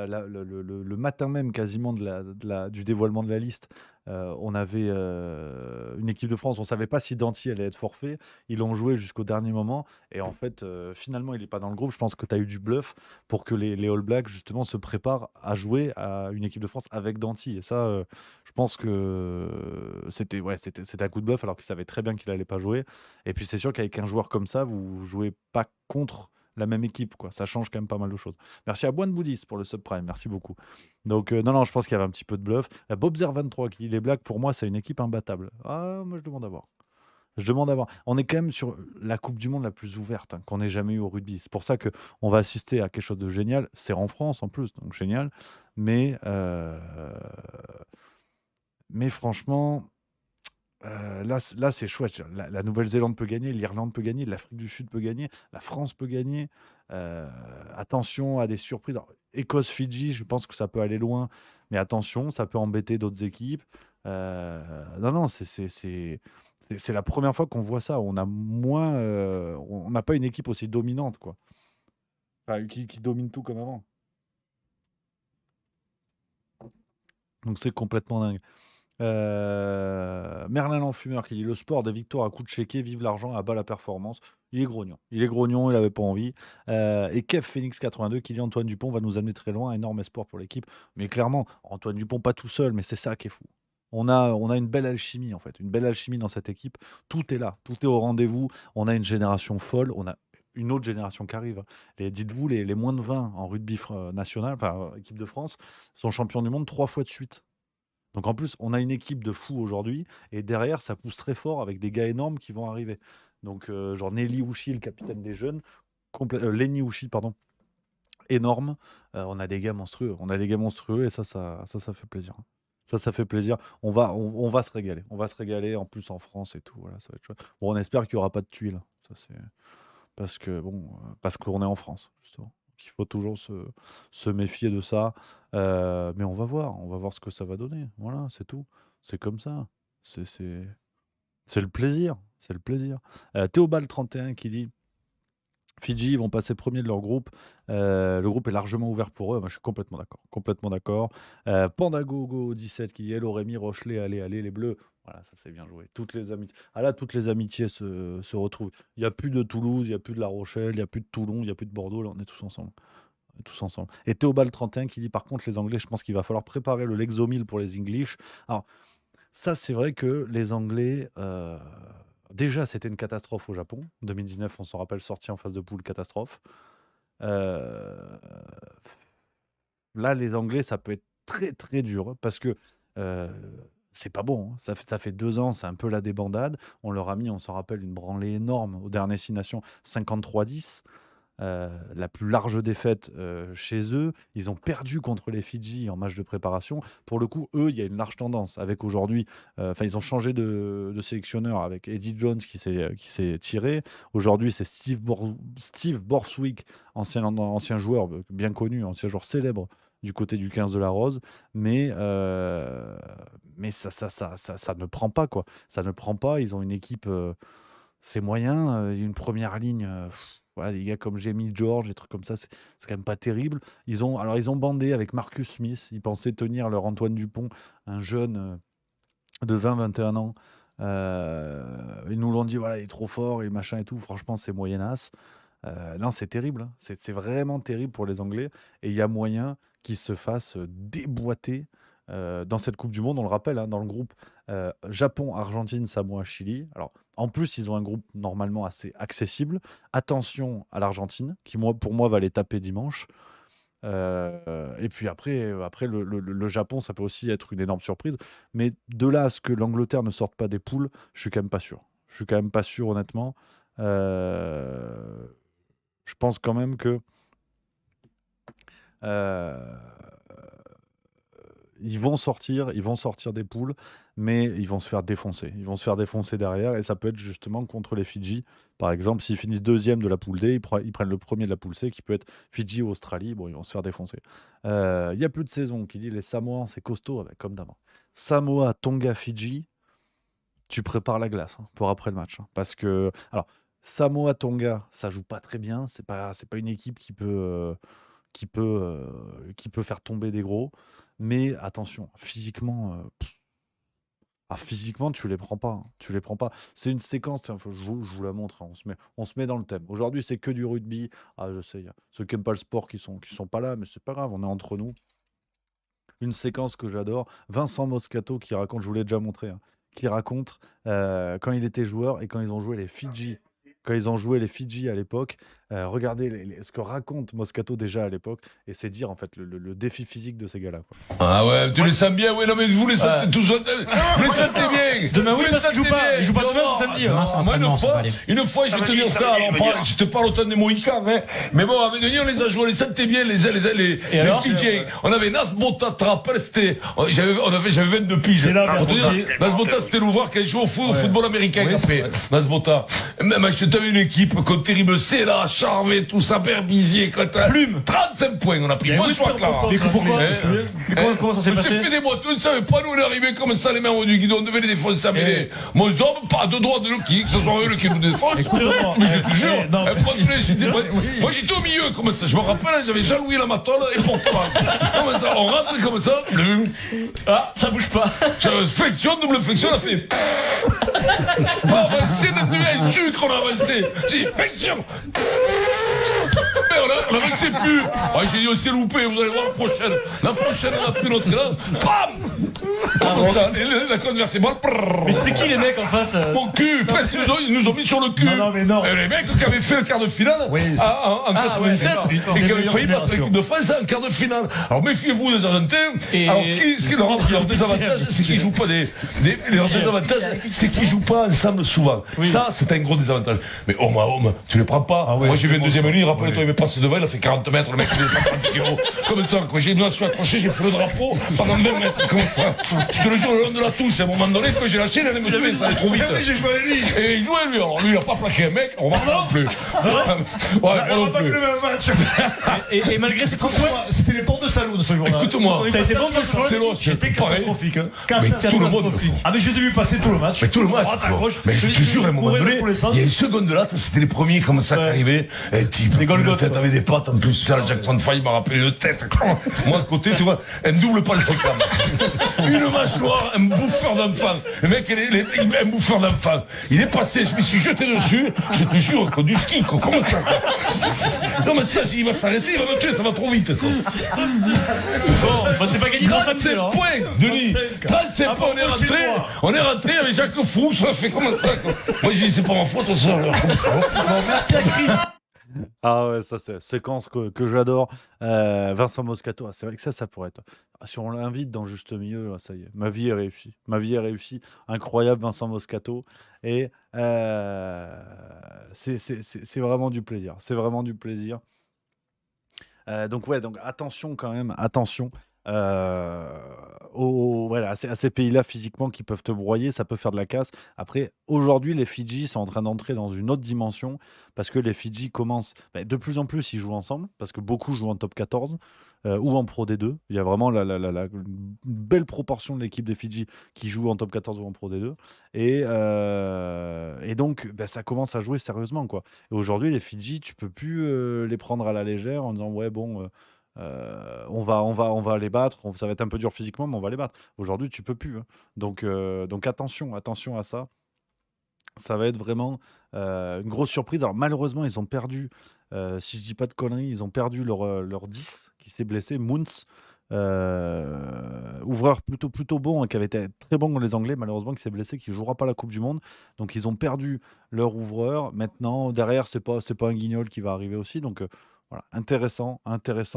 le matin même, quasiment, du dévoilement de la liste, on avait une équipe de France. On ne savait pas si Danty allait être forfait. Ils l'ont joué jusqu'au dernier moment. Et en fait, finalement, il n'est pas dans le groupe. Je pense que tu as eu du bluff pour que les All Blacks, justement, se préparent à jouer à une équipe de France avec Danty. Et ça, je pense que c'était un coup de bluff alors qu'il savait très bien qu'il allait pas jouer. Et puis c'est sûr qu'avec un joueur comme ça, vous jouez pas contre la même équipe, quoi. Ça change quand même pas mal de choses. Merci à Boine Boudis pour le subprime, merci beaucoup. Donc non, non, je pense qu'il y avait un petit peu de bluff. Bobzer23 qui dit les Blacks, pour moi, c'est une équipe imbattable. Ah, moi je demande à voir. Je demande à voir. On est quand même sur la Coupe du Monde la plus ouverte, hein, qu'on ait jamais eu au rugby. C'est pour ça que on va assister à quelque chose de génial. C'est en France en plus, donc génial. Mais franchement, là, c'est chouette. La Nouvelle-Zélande peut gagner, l'Irlande peut gagner, l'Afrique du Sud peut gagner, la France peut gagner. Attention à des surprises. Alors, Écosse-Fidji, je pense que ça peut aller loin, mais attention, ça peut embêter d'autres équipes. Non, non, c'est la première fois qu'on voit ça. On n'a pas une équipe aussi dominante, quoi. Enfin, qui domine tout comme avant. Donc c'est complètement dingue. Merlin l'enfumeur qui dit le sport des victoires à coups de chéquier, vive l'argent, à bas la performance. Il est grognon. Il est grognon, il avait pas envie. Et Kev Phoenix 82 qui dit Antoine Dupont va nous amener très loin, énorme espoir pour l'équipe. Mais clairement, Antoine Dupont pas tout seul, mais c'est ça qui est fou. On a une belle alchimie en fait, une belle alchimie dans cette équipe. Tout est là, tout est au rendez-vous. On a une génération folle, on a une autre génération qui arrive. Dites-vous, les moins de 20 en rugby national, enfin équipe de France, sont champions du monde 3 fois de suite. Donc en plus, on a une équipe de fous aujourd'hui, et derrière, ça pousse très fort avec des gars énormes qui vont arriver. Donc genre Nelly Ouchi, le capitaine des jeunes, Lenny Ouchi, pardon, énorme. On a des gars monstrueux, et ça fait plaisir. Ça fait plaisir. On va se régaler. On va se régaler en plus en France et tout. Voilà, ça va être chouette. Bon, on espère qu'il n'y aura pas de tuiles. Ça, c'est parce qu'on est en France, justement. Donc, il faut toujours se méfier de ça. Mais on va voir ce que ça va donner. Voilà, c'est tout. C'est comme ça. C'est le plaisir. C'est le plaisir. Théobald 31 qui dit Fidji, ils vont passer premier de leur groupe. Le groupe est largement ouvert pour eux. Moi, je suis complètement d'accord. Complètement d'accord. Pandagogo 17 qui dit Hello Rémi, Rochelet, allez les Bleus. Voilà, ça c'est bien joué. Toutes les amitiés se retrouvent. Il n'y a plus de Toulouse, il n'y a plus de La Rochelle, il n'y a plus de Toulon, il n'y a plus de Bordeaux. Là, on est tous ensemble. Tous ensemble. Et Théobald 31 qui dit par contre les Anglais, je pense qu'il va falloir préparer le Lexomil pour les English. Alors ça c'est vrai que les Anglais, déjà c'était une catastrophe au Japon. 2019 on s'en rappelle, sorti en phase de poule, catastrophe. Euh, Là les Anglais ça peut être très très dur parce que c'est pas bon. Ça fait 2 ans, c'est un peu la débandade. On leur a mis, on s'en rappelle, une branlée énorme au dernier 6 Nations, 53-10. La plus large défaite chez eux. Ils ont perdu contre les Fidji en match de préparation. Pour le coup, eux, il y a une large tendance. Avec aujourd'hui, ils ont changé de sélectionneur avec Eddie Jones qui s'est tiré. Aujourd'hui, c'est Steve Borswick, ancien joueur bien connu, ancien joueur célèbre du côté du 15 de la Rose. Mais ça ne prend pas, quoi. Ça ne prend pas. Ils ont une équipe, c'est moyen. Une première ligne. Voilà, des gars comme Jamie George, des trucs comme ça, c'est quand même pas terrible. Ils ont bandé avec Marcus Smith. Ils pensaient tenir leur Antoine Dupont, un jeune de 20-21 ans. Ils nous l'ont dit, voilà, il est trop fort et machin et tout. Franchement, c'est moyenasse. Non, c'est terrible. Hein. C'est vraiment terrible pour les Anglais. Et il y a moyen qu'ils se fassent déboîter dans cette Coupe du Monde. On le rappelle, hein, dans le groupe Japon, Argentine, Samoa, Chili. Alors, en plus, ils ont un groupe normalement assez accessible. Attention à l'Argentine, qui pour moi va les taper dimanche. Et puis après le Japon, ça peut aussi être une énorme surprise. Mais de là à ce que l'Angleterre ne sorte pas des poules, je suis quand même pas sûr. Je suis quand même pas sûr, honnêtement. Je pense quand même que ils vont sortir des poules, mais ils vont se faire défoncer. Ils vont se faire défoncer derrière, et ça peut être justement contre les Fidji. Par exemple, s'ils finissent deuxième de la poule D, ils prennent le premier de la poule C, qui peut être Fidji ou Australie. Bon, ils vont se faire défoncer. Il y a plus de saison qui dit les Samoans, c'est costaud, comme d'avant. Samoa, Tonga, Fidji, tu prépares la glace pour après le match. Parce que, alors, Samoa, Tonga, ça joue pas très bien. C'est pas une équipe qui peut faire tomber des gros. Mais attention, physiquement, tu les prends pas. Tu les prends pas. C'est une séquence, je vous la montre. On se met dans le thème. Aujourd'hui, c'est que du rugby. Ah, je sais, il y a ceux qui n'aiment pas le sport qui sont pas là, mais c'est pas grave, on est entre nous. Une séquence que j'adore. Vincent Moscato qui raconte, je vous l'ai déjà montré, qui raconte quand il était joueur et quand ils ont joué les Fidji. Quand ils ont joué les Fidji à l'époque, regardez ce que raconte Moscato déjà à l'époque, et c'est dire en fait le défi physique de ces gars-là. Quoi. Ah ouais, tu les sens bien, ouais, non mais vous les sentez tous, vous les sentez bien. Demain, oui, parce qu'ils jouent pas. Ils jouent pas demain, c'est samedi. Moi, une fois, je vais te dire ça, alors je te parle autant des Mohicans, mais bon, avec Denis, on les a joués, on les sentait bien, les Fidjiens. On avait Nasbota, tu te rappelles, j'avais 22 piges. Nasbota, c'était l'ouvreur qui a joué au football américain après. Nasbota. Même, t'avais une équipe, contre Terrible C, là, Charvet, tout ça, Berbizier, Plume, 35 points, on a pris. Moi, je crois que là. Mais pourquoi? Comment ça s'est passé? Fait des motos, ne savait pas, nous, on est arrivé comme ça, les mains au du guidon, on devait les défoncer, mais mon homme, pas de droit de le kick, que ce soit eux qui nous défoncent. Mais je te jure, moi, j'étais au milieu, comme ça, je me rappelle, j'avais Jean-Louis Lamatole et Porteval. Comme ça, on rentre comme ça, ah, ça bouge pas. Flexion, double flexion, on a fait. Pas avancer, un sucre, on a avancé. J'ai dit, flexion. Mais on n'avançait plus. Ah, j'ai dit, on s'est loupé, vous allez voir la prochaine. La prochaine, on a pris notre élan. Bam! Comme ça, la colonne vertébrale. Mais c'était qui les mecs en face? Mon cul, presque, ils nous ont mis sur le cul. Non, mais non. Et les mecs qui avaient fait le quart de finale en 87 et qui avaient failli battre l'équipe de France en quart de finale. Alors méfiez-vous des Argentins. Alors ce qui leur désavantage, c'est qu'ils jouent pas leur désavantage, c'est qu'ils jouent pas ensemble souvent. Ça, c'est un gros désavantage. Mais homme à homme, tu les prends pas. Moi, j'ai vu une deuxième ligne, rappelle-toi, il me passe devant, il a fait 40 mètres, le mec il est 130 kilos. Comme ça, quoi. Je me suis accroché, j'ai fait le drapeau pendant 20 mètres, comme ça. Je te le jure, le long de la touche, à un moment donné, quand j'ai lâché, il allait me tuer, ça allait trop vite. Et il jouait, lui. Alors, lui, il a pas plaqué un mec, on va non plus. Ouais, pas non plus. Et malgré ces 30 points, c'était les portes de Saloon ce jour-là. Écoute-moi. T'as été bon dans ce C'est l'autre, C'était pareil. catastrophique. Mais tout le monde. Ah, mais je les ai vus passer tout le match. Mais tout le match. Droite à gauche. Mais je te jure, à un moment donné, il y a une seconde là, c'était les premiers comme ça qui arrivaient. Des Golgoth, t'avais des pattes en plus. Ça, Jack Van Fay m'a rappelé de tête. Moi, de côté, tu vois, un double palsécam. Une mâchoire, un bouffeur d'enfant. Le mec, un bouffeur d'enfant. Il est passé, je me suis jeté dessus. Je te jure, quoi, du ski, quoi. Comment ça, quoi. Non, mais ça, il va s'arrêter, il va me tuer, ça va trop vite, quoi. Bon, bah c'est pas gagné dans 37 hein. points, Denis. 37 points, on est rentré avec Jacques Fou, ça fait comme ça, quoi. Moi, j'ai dit, c'est pas ma faute, ça. Bon, merci à Chris. Ah ouais, ça c'est séquence que j'adore. Vincent Moscato, ah, c'est vrai que ça pourrait être. Si on l'invite dans Juste Milieu, ça y est, ma vie est réussie. Ma vie est réussie. Incroyable, Vincent Moscato. Et c'est vraiment du plaisir. C'est vraiment du plaisir. Donc ouais, donc attention quand même, attention. Voilà, à ces pays-là physiquement qui peuvent te broyer, ça peut faire de la casse. Après, aujourd'hui, les Fidji sont en train d'entrer dans une autre dimension parce que les Fidji commencent de plus en plus, ils jouent ensemble parce que beaucoup jouent en top 14 ou en Pro D2. Il y a vraiment une belle proportion de l'équipe des Fidji qui joue en top 14 ou en Pro D2 et donc ça commence à jouer sérieusement, quoi. Et aujourd'hui, les Fidji, tu peux plus les prendre à la légère en disant ouais bon. On va les battre, ça va être un peu dur physiquement, mais on va les battre. Aujourd'hui, tu peux plus, hein. Donc attention à ça. Ça va être vraiment une grosse surprise. Alors malheureusement, ils ont perdu, si je dis pas de conneries, ils ont perdu leur 10 qui s'est blessé, Mounts, ouvreur plutôt bon, hein, qui avait été très bon dans les Anglais, malheureusement qui s'est blessé, qui jouera pas la Coupe du Monde. Donc ils ont perdu leur ouvreur. Maintenant, derrière, c'est pas un Guignol qui va arriver aussi. Donc voilà, intéressant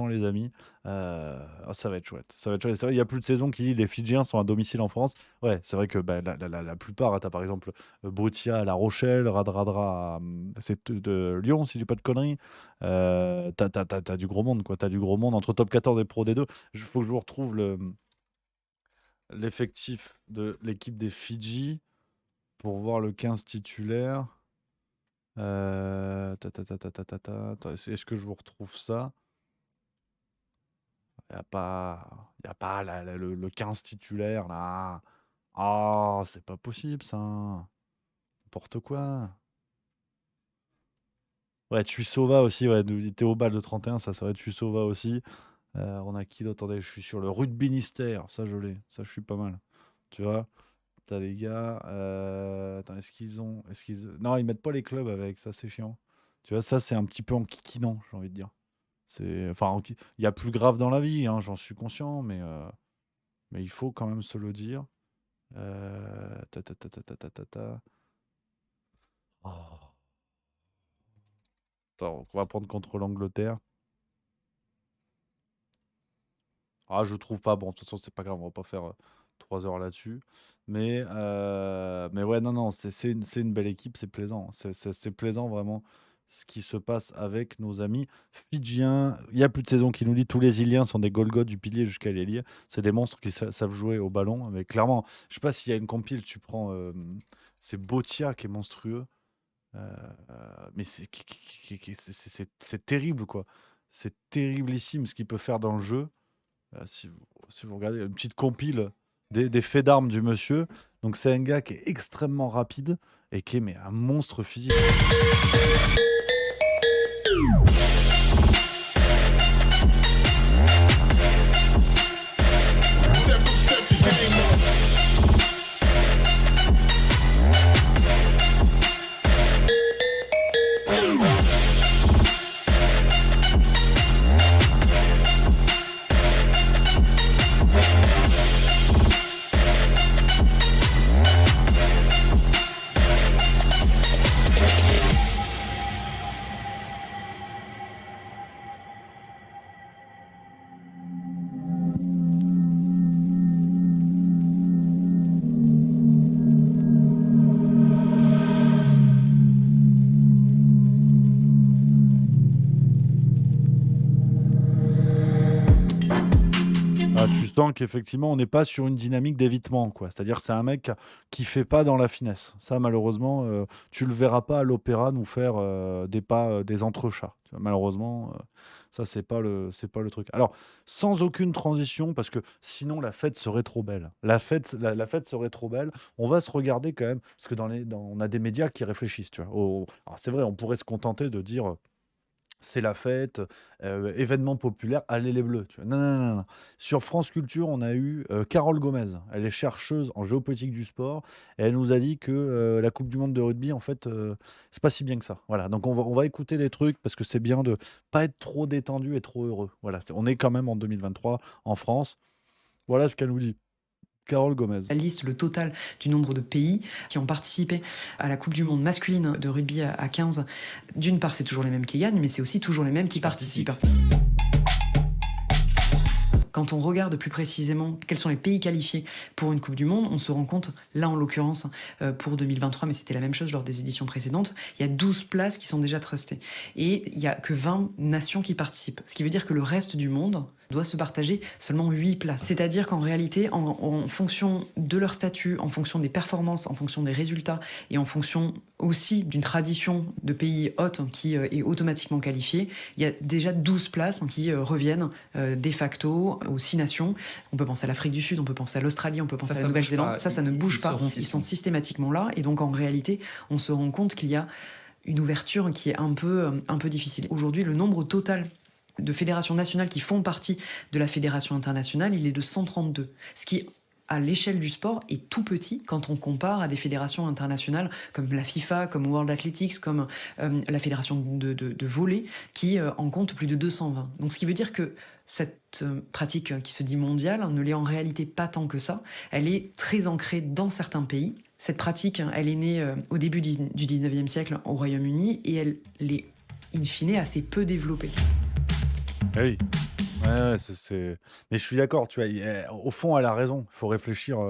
les amis. Ça va être chouette. Ça va être chouette. C'est vrai, il y a plus de saison qui dit les Fidjiens sont à domicile en France. Ouais, c'est vrai que la plupart, hein, t'as par exemple Botia à La Rochelle, Radradra, c'est de Lyon si j'ai pas de conneries. T'as du gros monde, quoi. T'as du gros monde entre top 14 et Pro D2. Il faut que je vous retrouve l'effectif de l'équipe des Fidji pour voir le 15 titulaire. Attends, est-ce que je vous retrouve ça? Il n'y a pas le 15 titulaire là. Ah, c'est pas possible ça. N'importe quoi. Ouais, Tuisova aussi, ouais, Théobald de 31, ça serait Tuisova aussi. On a qui d'autre? Attendez, je suis sur le Rugbynister, ça je l'ai, ça je suis pas mal. Tu vois? T'as les gars. Attends, non, ils mettent pas les clubs avec, ça c'est chiant. Tu vois, ça c'est un petit peu en kikinant, j'ai envie de dire. Enfin, il y a plus grave dans la vie, hein, j'en suis conscient, mais il faut quand même se le dire. Oh. Attends, on va prendre contre l'Angleterre. Ah, je trouve pas. Bon, de toute façon, c'est pas grave, on va pas faire 3 heures là-dessus. Mais ouais, non, c'est une belle équipe, c'est plaisant. C'est plaisant vraiment ce qui se passe avec nos amis fidjiens. Il y a plus de saison qui nous dit tous les Iliens sont des Golgoths du pilier jusqu'à l'ailier. C'est des monstres qui savent jouer au ballon. Mais clairement, je sais pas s'il y a une compile, tu prends. C'est Botia qui est monstrueux. Mais c'est terrible, quoi. C'est terriblissime ce qu'il peut faire dans le jeu. Si vous regardez une petite compile des faits d'armes du monsieur, donc c'est un gars qui est extrêmement rapide et qui est un monstre physique. sens qu'effectivement, on n'est pas sur une dynamique d'évitement, quoi. C'est-à-dire, c'est un mec qui fait pas dans la finesse. Ça, malheureusement, tu le verras pas à l'opéra nous faire des pas, des entrechats. Tu vois, malheureusement, ça, c'est pas le truc. Alors, sans aucune transition, parce que sinon la fête serait trop belle. La fête serait trop belle. On va se regarder quand même, parce que on a des médias qui réfléchissent, tu vois. Alors, c'est vrai, on pourrait se contenter de dire c'est la fête, événement populaire, allez les Bleus. Tu vois. Non, non, non, non. Sur France Culture, on a eu Carole Gomez. Elle est chercheuse en géopolitique du sport. Et elle nous a dit que la Coupe du Monde de rugby, en fait, c'est pas si bien que ça. Voilà. Donc on va écouter des trucs parce que c'est bien de pas être trop détendu et trop heureux. Voilà. On est quand même en 2023 en France. Voilà ce qu'elle nous dit. Carole Gomez. La liste, le total du nombre de pays qui ont participé à la Coupe du Monde masculine de rugby à 15. D'une part, c'est toujours les mêmes qui gagnent, mais c'est aussi toujours les mêmes qui participent. Quand on regarde plus précisément quels sont les pays qualifiés pour une Coupe du Monde, on se rend compte, là en l'occurrence pour 2023, mais c'était la même chose lors des éditions précédentes, il y a 12 places qui sont déjà trustées. Et il n'y a que 20 nations qui participent. Ce qui veut dire que le reste du monde doit se partager seulement 8 places. C'est-à-dire qu'en réalité, en fonction de leur statut, en fonction des performances, en fonction des résultats et en fonction aussi d'une tradition de pays hôte qui est automatiquement qualifiée, il y a déjà 12 places qui reviennent de facto aux 6 nations. On peut penser à l'Afrique du Sud, on peut penser à l'Australie, on peut penser à la Nouvelle-Zélande. Ça ne bouge pas. Ils sont systématiquement là. Et donc en réalité, on se rend compte qu'il y a une ouverture qui est un peu difficile. Aujourd'hui, le nombre total de fédérations nationales qui font partie de la fédération internationale, il est de 132. Ce qui, à l'échelle du sport, est tout petit quand on compare à des fédérations internationales comme la FIFA, comme World Athletics, comme la fédération de volley, qui en compte plus de 220. Donc ce qui veut dire que cette pratique qui se dit mondiale ne l'est en réalité pas tant que ça. Elle est très ancrée dans certains pays. Cette pratique, elle est née au début du 19e siècle au Royaume-Uni et elle est, in fine, assez peu développée. Oui. Ouais, mais je suis d'accord, tu vois. Au fond, elle a raison. Il faut réfléchir.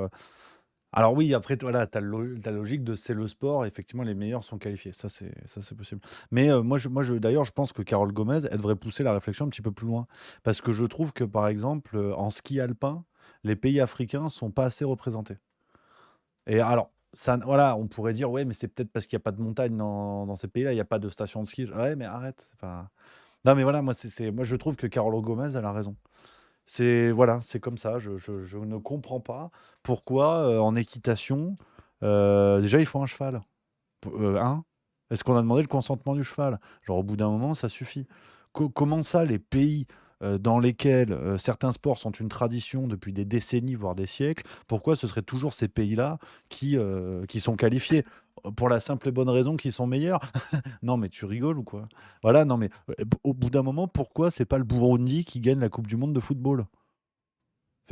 Alors oui, après, voilà, t'as la logique de c'est le sport. Effectivement, les meilleurs sont qualifiés. Ça, c'est possible. Mais d'ailleurs, je pense que Carole Gomez, elle devrait pousser la réflexion un petit peu plus loin. Parce que je trouve que, par exemple, en ski alpin, les pays africains sont pas assez représentés. Et alors, ça, voilà, on pourrait dire, ouais, mais c'est peut-être parce qu'il n'y a pas de montagne dans ces pays-là, il n'y a pas de station de ski. Ouais, mais arrête. C'est pas... Non, mais voilà, moi, moi, je trouve que Carole Gomez, elle a raison. Voilà, c'est comme ça. Je ne comprends pas pourquoi en équitation, déjà, il faut un cheval. Hein? Est-ce qu'on a demandé le consentement du cheval? Genre, au bout d'un moment, ça suffit. Comment ça, les pays dans lesquels certains sports sont une tradition depuis des décennies, voire des siècles, pourquoi ce serait toujours ces pays-là qui sont qualifiés? Pour la simple et bonne raison qu'ils sont meilleurs? Non, mais tu rigoles ou quoi? Voilà, non, mais au bout d'un moment, pourquoi c'est pas le Burundi qui gagne la Coupe du Monde de football?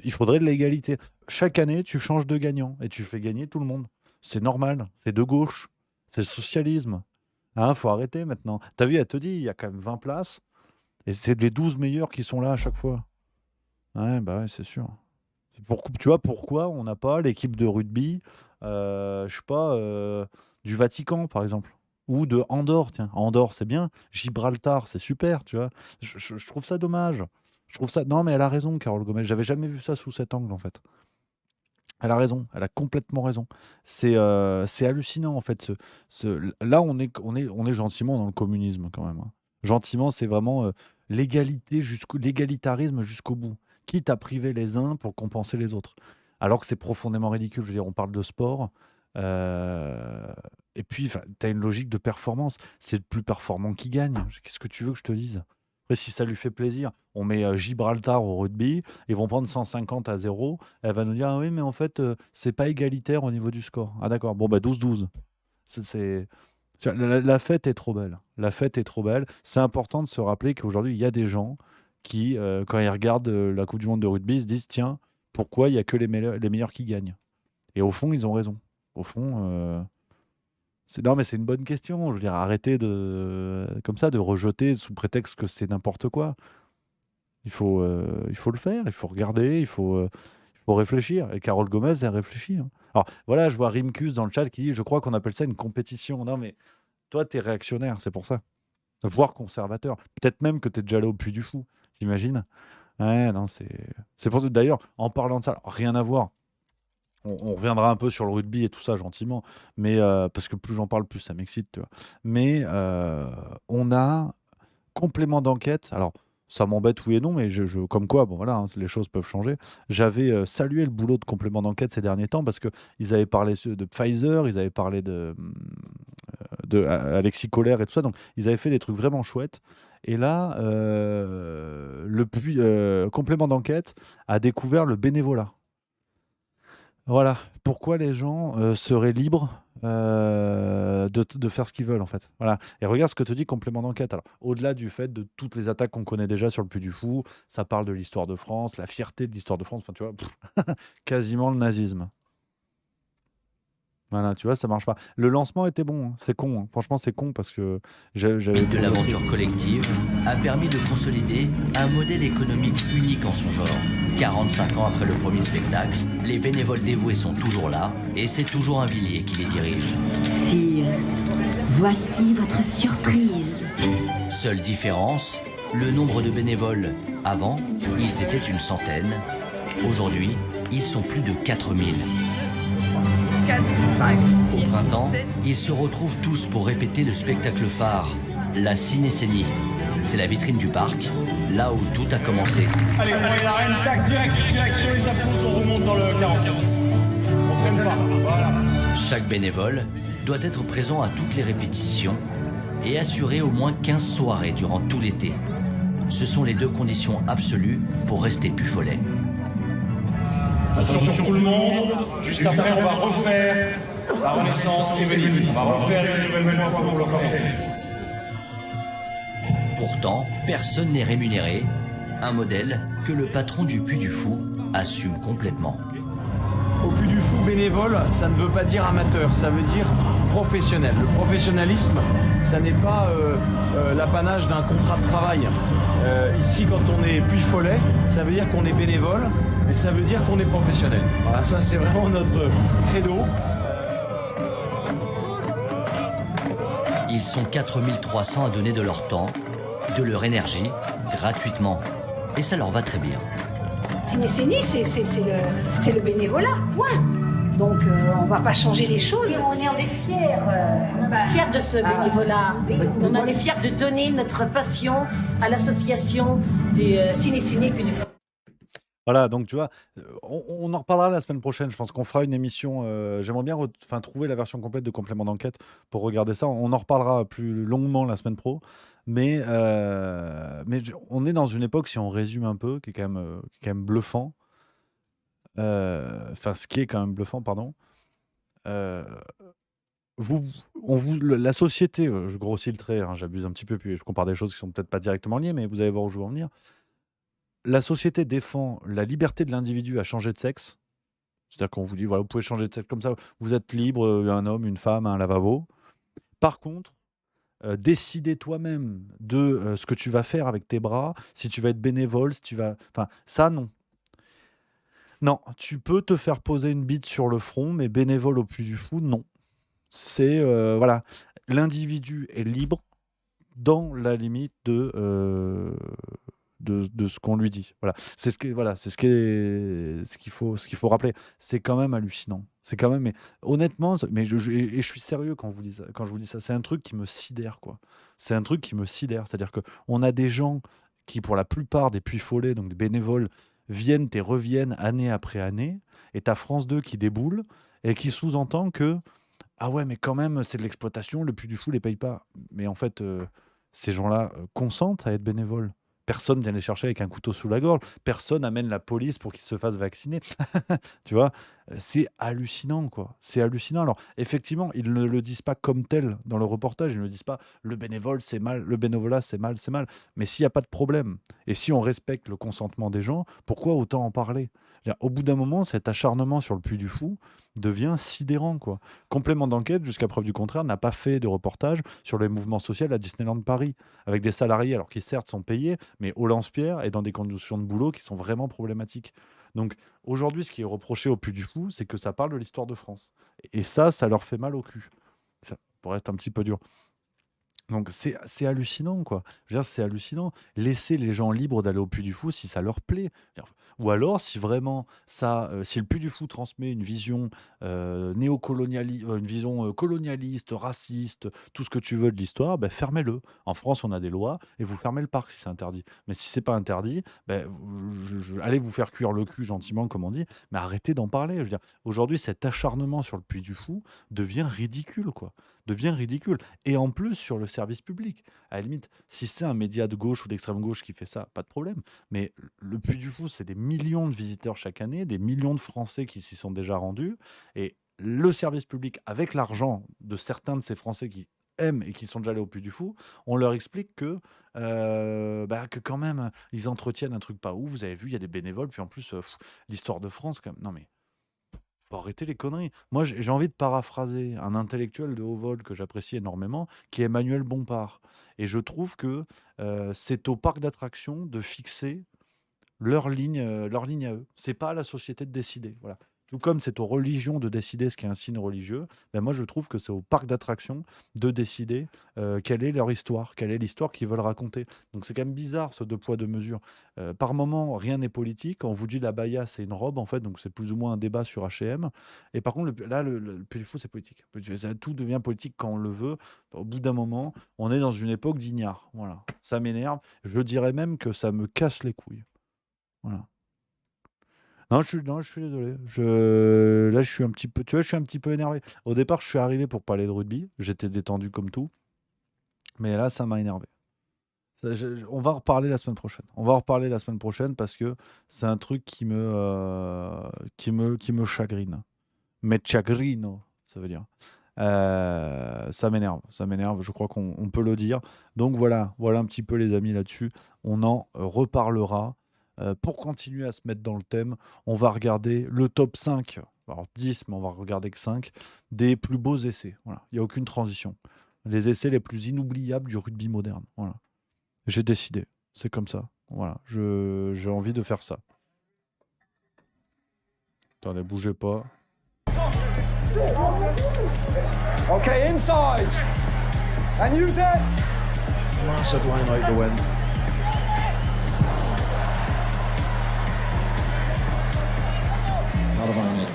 Il faudrait de l'égalité. Chaque année, tu changes de gagnant et tu fais gagner tout le monde. C'est normal, c'est de gauche, c'est le socialisme. Hein, faut arrêter maintenant. T'as vu, elle te dit, il y a quand même 20 places et c'est les 12 meilleurs qui sont là à chaque fois. Ouais, bah ouais, c'est sûr. Tu vois pourquoi on n'a pas l'équipe de rugby, je sais pas, du Vatican, par exemple, ou de Andorre, tiens. Andorre, c'est bien. Gibraltar, c'est super, tu vois. Je trouve ça dommage. Je trouve ça... Non, mais elle a raison, Carole Gomez. J'avais jamais vu ça sous cet angle, en fait. Elle a raison. Elle a complètement raison. C'est hallucinant, en fait. Là, on est gentiment dans le communisme, quand même. Hein. Gentiment, c'est vraiment l'égalitarisme jusqu'au bout. Quitte à priver les uns pour compenser les autres. Alors que c'est profondément ridicule. Je veux dire, on parle de sport. Et puis, tu as une logique de performance. C'est le plus performant qui gagne. Qu'est-ce que tu veux que je te dise? Après, si ça lui fait plaisir, on met Gibraltar au rugby. Ils vont prendre 150 à 0. Elle va nous dire, ah oui, mais en fait, c'est pas égalitaire au niveau du score. Ah d'accord, bon, bah 12-12. La fête est trop belle. La fête est trop belle. C'est important de se rappeler qu'aujourd'hui, il y a des gens qui, quand ils regardent la Coupe du Monde de rugby, ils se disent, tiens, pourquoi il n'y a que les meilleurs qui gagnent? Et au fond, ils ont raison. Au fond, non, mais c'est une bonne question. Je veux dire, arrêtez comme ça, de rejeter sous prétexte que c'est n'importe quoi. Il faut le faire, il faut regarder, il faut réfléchir. Et Carole Gomez, elle réfléchit. Hein. Alors, voilà, je vois Rimkus dans le chat qui dit, je crois qu'on appelle ça une compétition. Non, mais toi, t'es réactionnaire, c'est pour ça. Voire conservateur. Peut-être même que t'es déjà allé au Puy du Fou, t'imagines? Ouais, non, c'est pour ça. D'ailleurs, en parlant de ça, alors, rien à voir. On reviendra un peu sur le rugby et tout ça gentiment, mais parce que plus j'en parle, plus ça m'excite, tu vois. Mais on a complément d'enquête. Alors, ça m'embête oui et non, mais comme quoi, bon voilà, hein, les choses peuvent changer. J'avais salué le boulot de complément d'enquête ces derniers temps parce que ils avaient parlé de Pfizer, ils avaient parlé de Alexis Colère et tout ça, donc ils avaient fait des trucs vraiment chouettes. Et là, complément d'enquête a découvert le bénévolat. Voilà, pourquoi les gens seraient libres de faire ce qu'ils veulent en fait. Voilà. Et regarde ce que te dit complément d'enquête. Alors, au-delà du fait de toutes les attaques qu'on connaît déjà sur le Puy du Fou, ça parle de l'histoire de France, la fierté de l'histoire de France, enfin tu vois, quasiment le nazisme. Voilà, tu vois, ça marche pas. Le lancement était bon, hein. C'est con, hein. Franchement, c'est con parce que j'avais De l'aventure collective a permis de consolider un modèle économique unique en son genre. 45 ans après le premier spectacle, les bénévoles dévoués sont toujours là et c'est toujours un Villiers qui les dirige. Sire, voici votre surprise. Seule différence, le nombre de bénévoles. Avant, ils étaient une centaine. Aujourd'hui, ils sont plus de 4000. 4, 5, Au 6, printemps, 7. ils se retrouvent tous pour répéter le spectacle phare, la Cinécénie. C'est la vitrine du parc, là où tout a commencé. Allez, on est la reine, tac, direction les applaudissements, on remonte dans le 40. On traîne pas, voilà. Chaque bénévole doit être présent à toutes les répétitions et assurer au moins 15 soirées durant tout l'été. Ce sont les deux conditions absolues pour rester Puffolais. Attention tout le monde, juste après on va refaire la Renaissance et Vélizy. On va refaire une nouvelle fois pour le commenter. Pourtant, personne n'est rémunéré, un modèle que le patron du Puy du Fou assume complètement. Au Puy du Fou, bénévole, ça ne veut pas dire amateur, ça veut dire professionnel. Le professionnalisme, ça n'est pas l'apanage d'un contrat de travail. Ici, quand on est Puyfolais, ça veut dire qu'on est bénévole, mais ça veut dire qu'on est professionnel. Voilà, ça c'est vraiment notre credo. Ils sont 4300 à donner de leur temps, de leur énergie, gratuitement. Et ça leur va très bien. Cinécénie, c'est le bénévolat, point. Donc on va pas changer les choses. On est fiers. On est fiers de ce bénévolat. On est fiers de donner notre passion à l'association du Cinécénie Puy du Fou. Voilà, donc tu vois, on en reparlera la semaine prochaine. Je pense qu'on fera une émission. J'aimerais bien trouver la version complète de complément d'enquête pour regarder ça. On en reparlera plus longuement la semaine pro. Mais on est dans une époque, si on résume un peu, qui est quand même bluffant. Enfin, ce qui est quand même bluffant, pardon. La société, je grossis le trait, hein, j'abuse un petit peu, puis je compare des choses qui sont peut-être pas directement liées, mais vous allez voir où je veux en venir. La société défend la liberté de l'individu à changer de sexe. C'est-à-dire qu'on vous dit, voilà, vous pouvez changer de sexe comme ça, vous êtes libre, un homme, une femme, un lavabo. Par contre, décider toi-même de ce que tu vas faire avec tes bras, si tu vas être bénévole, si tu vas... Enfin, ça, non. Non, tu peux te faire poser une bite sur le front, mais bénévole au Puy du Fou, non. C'est, voilà, l'individu est libre dans la limite de ce qu'on lui dit. Voilà, c'est ce qu'il faut rappeler. C'est quand même hallucinant. C'est quand même, mais honnêtement, mais je suis sérieux quand je vous dis ça. C'est un truc qui me sidère, quoi. C'est un truc qui me sidère. C'est-à-dire que on a des gens qui, pour la plupart des Puyfollais, donc des bénévoles, viennent et reviennent année après année, et t'as France 2 qui déboule et qui sous-entend que ah ouais, mais quand même, c'est de l'exploitation, le Puy du Fou les paye pas. Mais en fait, ces gens-là consentent à être bénévoles. Personne vient les chercher avec un couteau sous la gorge. Personne amène la police pour qu'ils se fassent vacciner. Tu vois, c'est hallucinant, quoi. C'est hallucinant. Alors, effectivement, ils ne le disent pas comme tel dans le reportage. Ils ne disent pas le bénévole, c'est mal, le bénévolat, c'est mal, c'est mal. Mais s'il n'y a pas de problème, et si on respecte le consentement des gens, pourquoi autant en parler ? Au bout d'un moment, cet acharnement sur le Puy du Fou devient sidérant, quoi. Complément d'enquête, jusqu'à preuve du contraire, n'a pas fait de reportage sur les mouvements sociaux à Disneyland Paris, avec des salariés, alors qui certes sont payés, mais au lance-pierre et dans des conditions de boulot qui sont vraiment problématiques. Donc aujourd'hui, ce qui est reproché au Puy du Fou, c'est que ça parle de l'histoire de France. Et ça leur fait mal au cul. Ça pourrait être un petit peu dur. Donc c'est hallucinant, quoi. Je veux dire, c'est hallucinant. Laissez les gens libres d'aller au Puy du Fou si ça leur plaît. Ou alors, si vraiment si le Puy du Fou transmet une vision une vision colonialiste, raciste, tout ce que tu veux de l'histoire, ben, fermez-le. En France, on a des lois et vous fermez le parc si c'est interdit. Mais si c'est pas interdit, ben, allez vous faire cuire le cul gentiment, comme on dit, mais arrêtez d'en parler. Je veux dire, aujourd'hui, cet acharnement sur le Puy du Fou devient ridicule, quoi. Devient ridicule. Et en plus, sur le service public. À la limite, si c'est un média de gauche ou d'extrême gauche qui fait ça, pas de problème. Mais le Puy du Fou, c'est des millions de visiteurs chaque année, des millions de Français qui s'y sont déjà rendus. Et le service public, avec l'argent de certains de ces Français qui aiment et qui sont déjà allés au Puy du Fou, on leur explique que quand même, ils entretiennent un truc pas ouf. Vous avez vu, il y a des bénévoles. Puis en plus, l'histoire de France, quand même. Non mais, faut arrêter les conneries. Moi, j'ai envie de paraphraser un intellectuel de haut vol que j'apprécie énormément, qui est Emmanuel Bompard. Et je trouve que c'est au parc d'attractions de fixer leur ligne à eux. C'est pas à la société de décider. Voilà. Tout comme c'est aux religions de décider ce qui est un signe religieux, ben moi je trouve que c'est au parc d'attractions de décider quelle est leur histoire, quelle est l'histoire qu'ils veulent raconter. Donc c'est quand même bizarre ce deux poids deux mesures. Par moment, rien n'est politique. On vous dit la baya c'est une robe en fait, donc c'est plus ou moins un débat sur H&M. Et par contre le Puy du Fou c'est politique. Tout devient politique quand on le veut. Au bout d'un moment, on est dans une époque d'ignare. Voilà, ça m'énerve. Je dirais même que ça me casse les couilles. Voilà. Non, je suis désolé. Là, je suis un petit peu, tu vois, je suis un petit peu énervé. Au départ, je suis arrivé pour parler de rugby. J'étais détendu comme tout. Mais là, ça m'a énervé. On va en reparler la semaine prochaine. On va en reparler la semaine prochaine parce que c'est un truc qui me chagrine. Mais chagrino, ça veut dire. Ça m'énerve. Je crois qu'on peut le dire. Donc voilà un petit peu les amis là-dessus. On en reparlera. Pour continuer à se mettre dans le thème, on va regarder le top 5, alors 10, mais on va regarder que 5, des plus beaux essais. Voilà. Il n'y a aucune transition. Les essais les plus inoubliables du rugby moderne. Voilà. J'ai décidé. C'est comme ça. Voilà. J'ai envie de faire ça. Attendez, bougez pas. OK, inside. And use it. Massive line out the win. Caravani.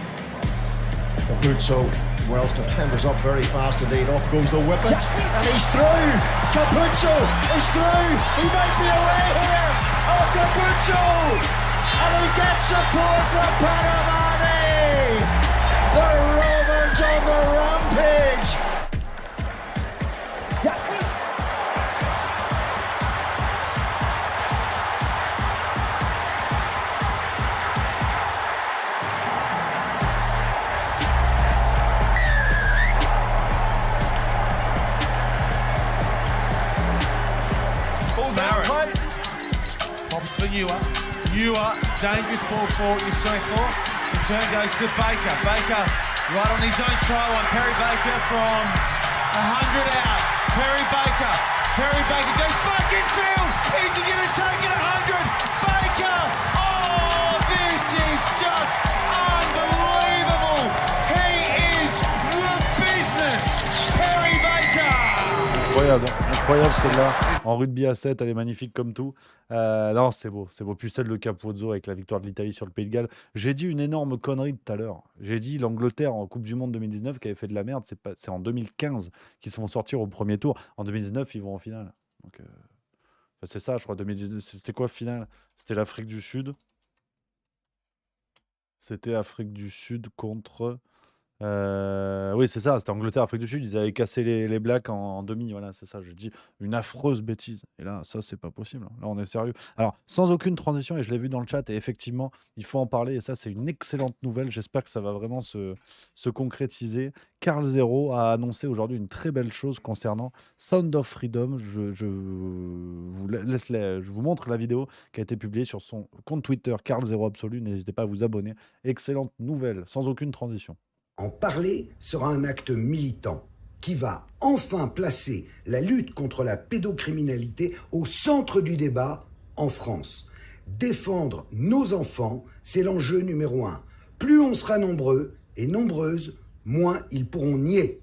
Capuzzo. Welsh defenders up very fast indeed. Off goes the whippet. And he's through. Capuzzo is through. He might be away here. Oh, Capuzzo. And he gets support from Panamani. The Romans on the rampage. Ewer, dangerous ball for Yusufu. In turn goes to Baker. Baker right on his own try line. Perry Baker from 100 out. Perry Baker goes back in field. Is he going to take it 100? Baker! Oh, this is just unbelievable. He is the business. Perry Baker! Incroyable celle-là. En rugby à 7, elle est magnifique comme tout. Non, c'est beau. Puis celle de Capuzzo avec la victoire de l'Italie sur le Pays de Galles. J'ai dit une énorme connerie tout à l'heure. J'ai dit l'Angleterre en Coupe du Monde 2019 qui avait fait de la merde. C'est en 2015 qu'ils se vont sortir au premier tour. En 2019, ils vont en finale. Donc, c'est ça, je crois. 2019, c'était quoi finale? C'était l'Afrique du Sud. C'était Afrique du Sud contre... oui, c'est ça, c'était Angleterre, Afrique du Sud. Ils avaient cassé les Blacks en demi. Voilà, c'est ça. Je dis une affreuse bêtise. Et là, ça, c'est pas possible. Là, on est sérieux. Alors, sans aucune transition, et je l'ai vu dans le chat, et effectivement, il faut en parler. Et ça, c'est une excellente nouvelle. J'espère que ça va vraiment se concrétiser. Karl Zero a annoncé aujourd'hui une très belle chose concernant Sound of Freedom. Je vous montre la vidéo qui a été publiée sur son compte Twitter, Karl Zero Absolu. N'hésitez pas à vous abonner. Excellente nouvelle, sans aucune transition. En parler sera un acte militant qui va enfin placer la lutte contre la pédocriminalité au centre du débat en France. Défendre nos enfants, c'est l'enjeu numéro 1. Plus on sera nombreux et nombreuses, moins ils pourront nier.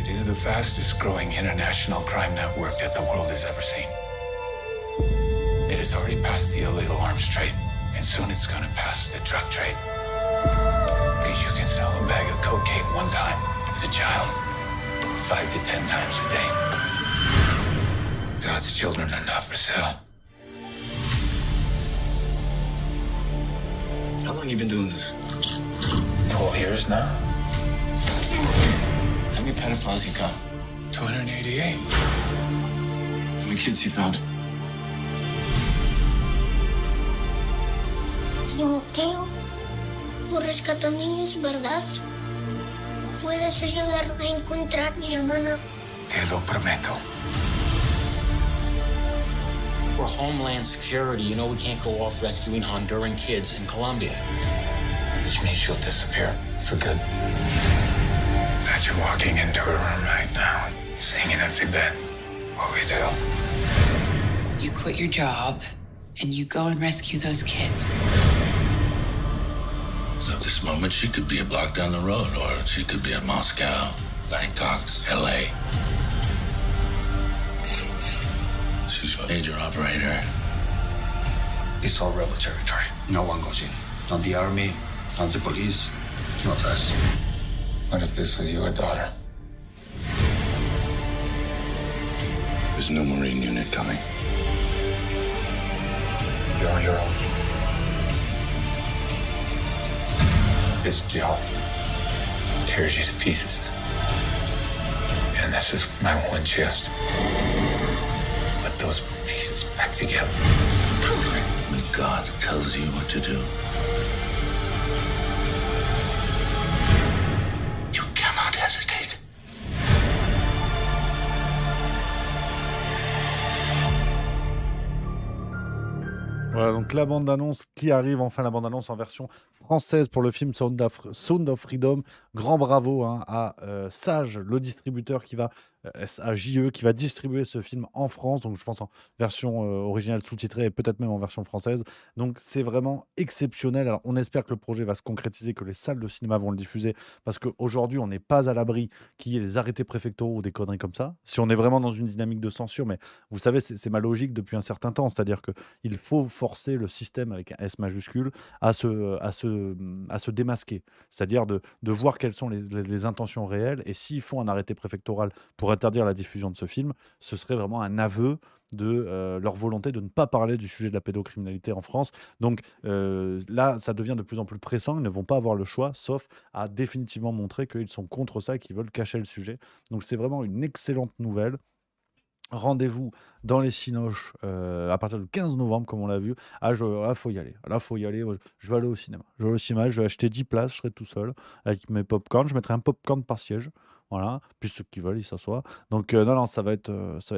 It is the fastest growing international crime network that the world has ever seen. It has already passed the illegal arms trade, and soon it's gonna pass the drug trade. Because you can sell a bag of cocaine one time to a child 5 to 10 times a day. God's children are not for sale. How long have you been doing this? 12 years now. How many pedophiles you got? 288. How many kids you found? Timoteo, por rescatar niños, ¿verdad? ¿Puedes ayudarme a encontrar a mi hermana? Te lo prometo. For Homeland Security, you know we can't go off rescuing Honduran kids in Colombia. Which means she'll disappear for good. Imagine walking into her room right now, seeing an empty bed. What we do? You quit your job, and you go and rescue those kids. So at this moment, she could be a block down the road, or she could be in Moscow, Bangkok, LA. She's a major operator. It's all rebel territory. No one goes in. Not the army, not the police, not us. What if this was your daughter? There's no Marine unit coming. You're on your own. This job tears you to pieces. And this is my one chance to put those pieces back together. When God tells you what to do, you cannot hesitate. Voilà, donc la bande-annonce qui arrive, enfin la bande-annonce en version française pour le film Sound of Freedom. Grand bravo à Sage, le distributeur qui va, SAJE, qui va distribuer ce film en France, donc je pense en version originale sous-titrée et peut-être même en version française. Donc c'est vraiment exceptionnel. Alors on espère que le projet va se concrétiser, que les salles de cinéma vont le diffuser, parce qu'aujourd'hui on n'est pas à l'abri qu'il y ait des arrêtés préfectoraux ou des conneries comme ça. Si on est vraiment dans une dynamique de censure, mais vous savez, c'est ma logique depuis un certain temps, c'est-à-dire qu'il faut forcer le système avec un S majuscule à se démasquer, c'est-à-dire de voir quelles sont les intentions réelles, et s'ils font un arrêté préfectoral pour interdire la diffusion de ce film, ce serait vraiment un aveu de leur volonté de ne pas parler du sujet de la pédocriminalité en France. Donc là, ça devient de plus en plus pressant, ils ne vont pas avoir le choix, sauf à définitivement montrer qu'ils sont contre ça et qu'ils veulent cacher le sujet. Donc c'est vraiment une excellente nouvelle. Rendez-vous dans les Cinoches à partir du 15 novembre, comme on l'a vu. Là, faut y aller. Là, faut y aller. Je vais aller au cinéma. Je vais aller au cinéma, je vais acheter 10 places, je serai tout seul avec mes pop-corn. Je mettrai un pop-corn par siège. Voilà. Puis ceux qui veulent, ils s'assoient. Donc, non, ça va être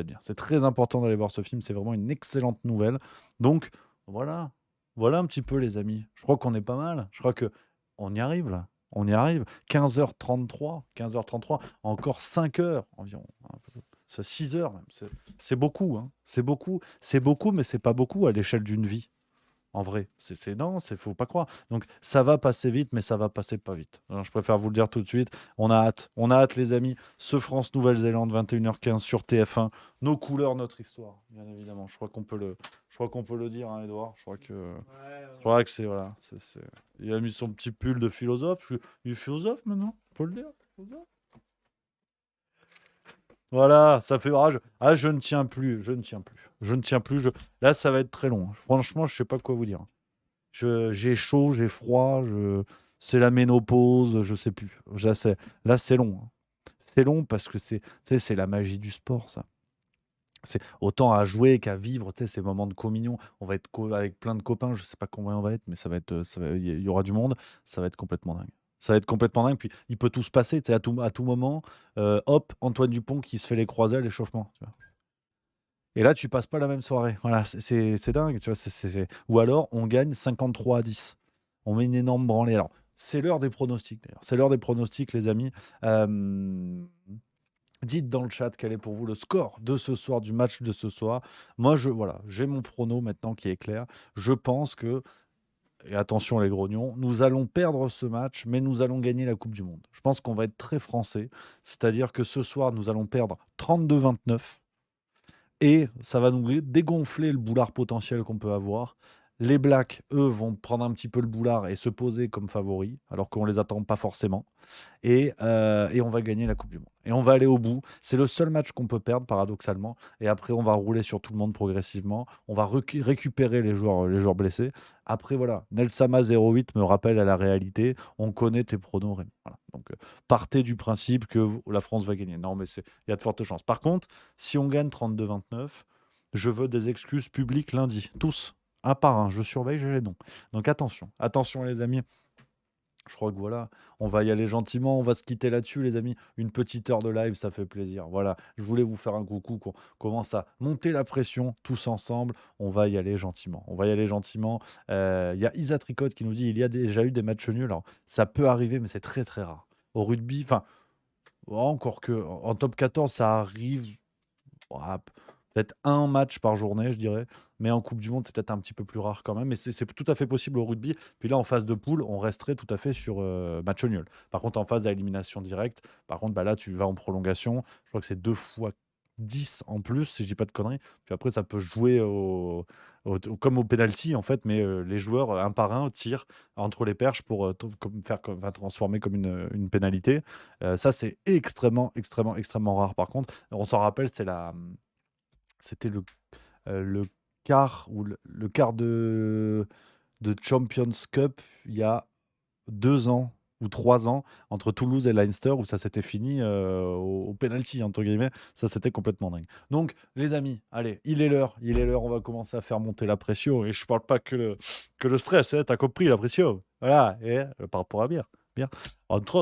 bien. C'est très important d'aller voir ce film. C'est vraiment une excellente nouvelle. Donc, voilà. Voilà un petit peu, les amis. Je crois qu'on est pas mal. Je crois qu'on y arrive, là. On y arrive. 15h33. Encore 5 heures environ. C'est 6 heures même. C'est beaucoup, hein. C'est beaucoup, mais c'est pas beaucoup à l'échelle d'une vie. En vrai, non, faut pas croire. Donc ça va passer vite, mais ça va passer pas vite. Alors, je préfère vous le dire tout de suite. On a hâte, les amis. Ce France-Nouvelle-Zélande, 21h15 sur TF1. Nos couleurs, notre histoire, bien évidemment. Je crois qu'on peut le dire, hein, Edouard. Je crois que c'est voilà. Il a mis son petit pull de philosophe. Il est philosophe maintenant, on peut le dire. Philosophe. Voilà, ça fait rage. Je ne tiens plus. Là, ça va être très long. Franchement, je sais pas quoi vous dire. J'ai chaud, j'ai froid, c'est la ménopause, je sais plus. Là, c'est long. C'est long parce que c'est la magie du sport, ça. C'est autant à jouer qu'à vivre, ces moments de communion. On va être avec plein de copains, je sais pas combien on va être, mais il y aura du monde, ça va être complètement dingue. Ça va être complètement dingue. Puis il peut tout se passer, à tout moment. Hop, Antoine Dupont qui se fait les croisés à l'échauffement. Tu vois. Et là, tu passes pas la même soirée. Voilà, c'est dingue. Tu vois, Ou alors, on gagne 53-10. On met une énorme branlée. Alors, c'est l'heure des pronostics, d'ailleurs. C'est l'heure des pronostics, les amis. Dites dans le chat quel est pour vous le score de ce soir, du match de ce soir. Moi, j'ai mon prono maintenant qui est clair. Je pense que et attention les grognons, nous allons perdre ce match, mais nous allons gagner la Coupe du Monde. Je pense qu'on va être très français, c'est-à-dire que ce soir, nous allons perdre 32-29, et ça va nous dégonfler le boulard potentiel qu'on peut avoir. Les Blacks, eux, vont prendre un petit peu le boulard et se poser comme favoris, alors qu'on ne les attend pas forcément. Et on va gagner la Coupe du Monde. Et on va aller au bout. C'est le seul match qu'on peut perdre, paradoxalement. Et après, on va rouler sur tout le monde progressivement. On va récupérer les joueurs blessés. Après, voilà, Nelsama 0-8 me rappelle à la réalité. On connaît tes pronos, Rémi. Voilà. Donc, partez du principe que la France va gagner. Non, mais il y a de fortes chances. Par contre, si on gagne 32-29, je veux des excuses publiques lundi. Tous. Un par un, je surveille, j'ai les noms. Donc attention les amis. Je crois que voilà, on va y aller gentiment, on va se quitter là-dessus les amis. Une petite heure de live, ça fait plaisir. Voilà, je voulais vous faire un coucou, qu'on commence à monter la pression tous ensemble. On va y aller gentiment. Il y a Isa Tricotte qui nous dit, il y a déjà eu des matchs nuls. Alors, ça peut arriver, mais c'est très très rare. Au rugby, encore que en top 14, ça arrive... peut-être un match par journée, je dirais. Mais en Coupe du Monde, c'est peut-être un petit peu plus rare quand même. Mais c'est tout à fait possible au rugby. Puis là, en phase de poule, on resterait tout à fait sur match nul. Par contre, en phase à élimination directe, là, tu vas en prolongation. Je crois que c'est 2 fois 10 en plus, si je dis pas de conneries. Puis après, ça peut jouer comme au penalty, en fait. Mais les joueurs, un par un, tirent entre les perches pour transformer comme une pénalité. Ça, c'est extrêmement rare. Par contre, on s'en rappelle, c'était le quart ou le quart de Champions Cup il y a 2 ans ou 3 ans entre Toulouse et Leinster où ça s'était fini au penalty entre guillemets. Ça c'était complètement dingue. Donc les amis, allez, il est l'heure, on va commencer à faire monter la pression et je parle pas que le stress, t'as compris la pression. Voilà, et par rapport à bière. Entre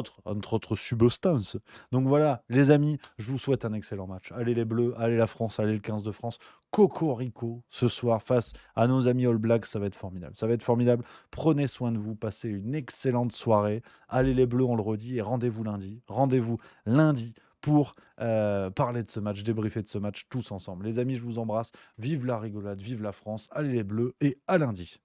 autres substances. Donc voilà, les amis, je vous souhaite un excellent match. Allez les Bleus, allez la France, allez le 15 de France. Cocorico ce soir face à nos amis All Blacks, ça va être formidable. Prenez soin de vous, passez une excellente soirée. Allez les Bleus, on le redit, et rendez-vous lundi pour parler de ce match, débriefer de ce match tous ensemble. Les amis, je vous embrasse. Vive la rigolade, vive la France. Allez les Bleus et à lundi.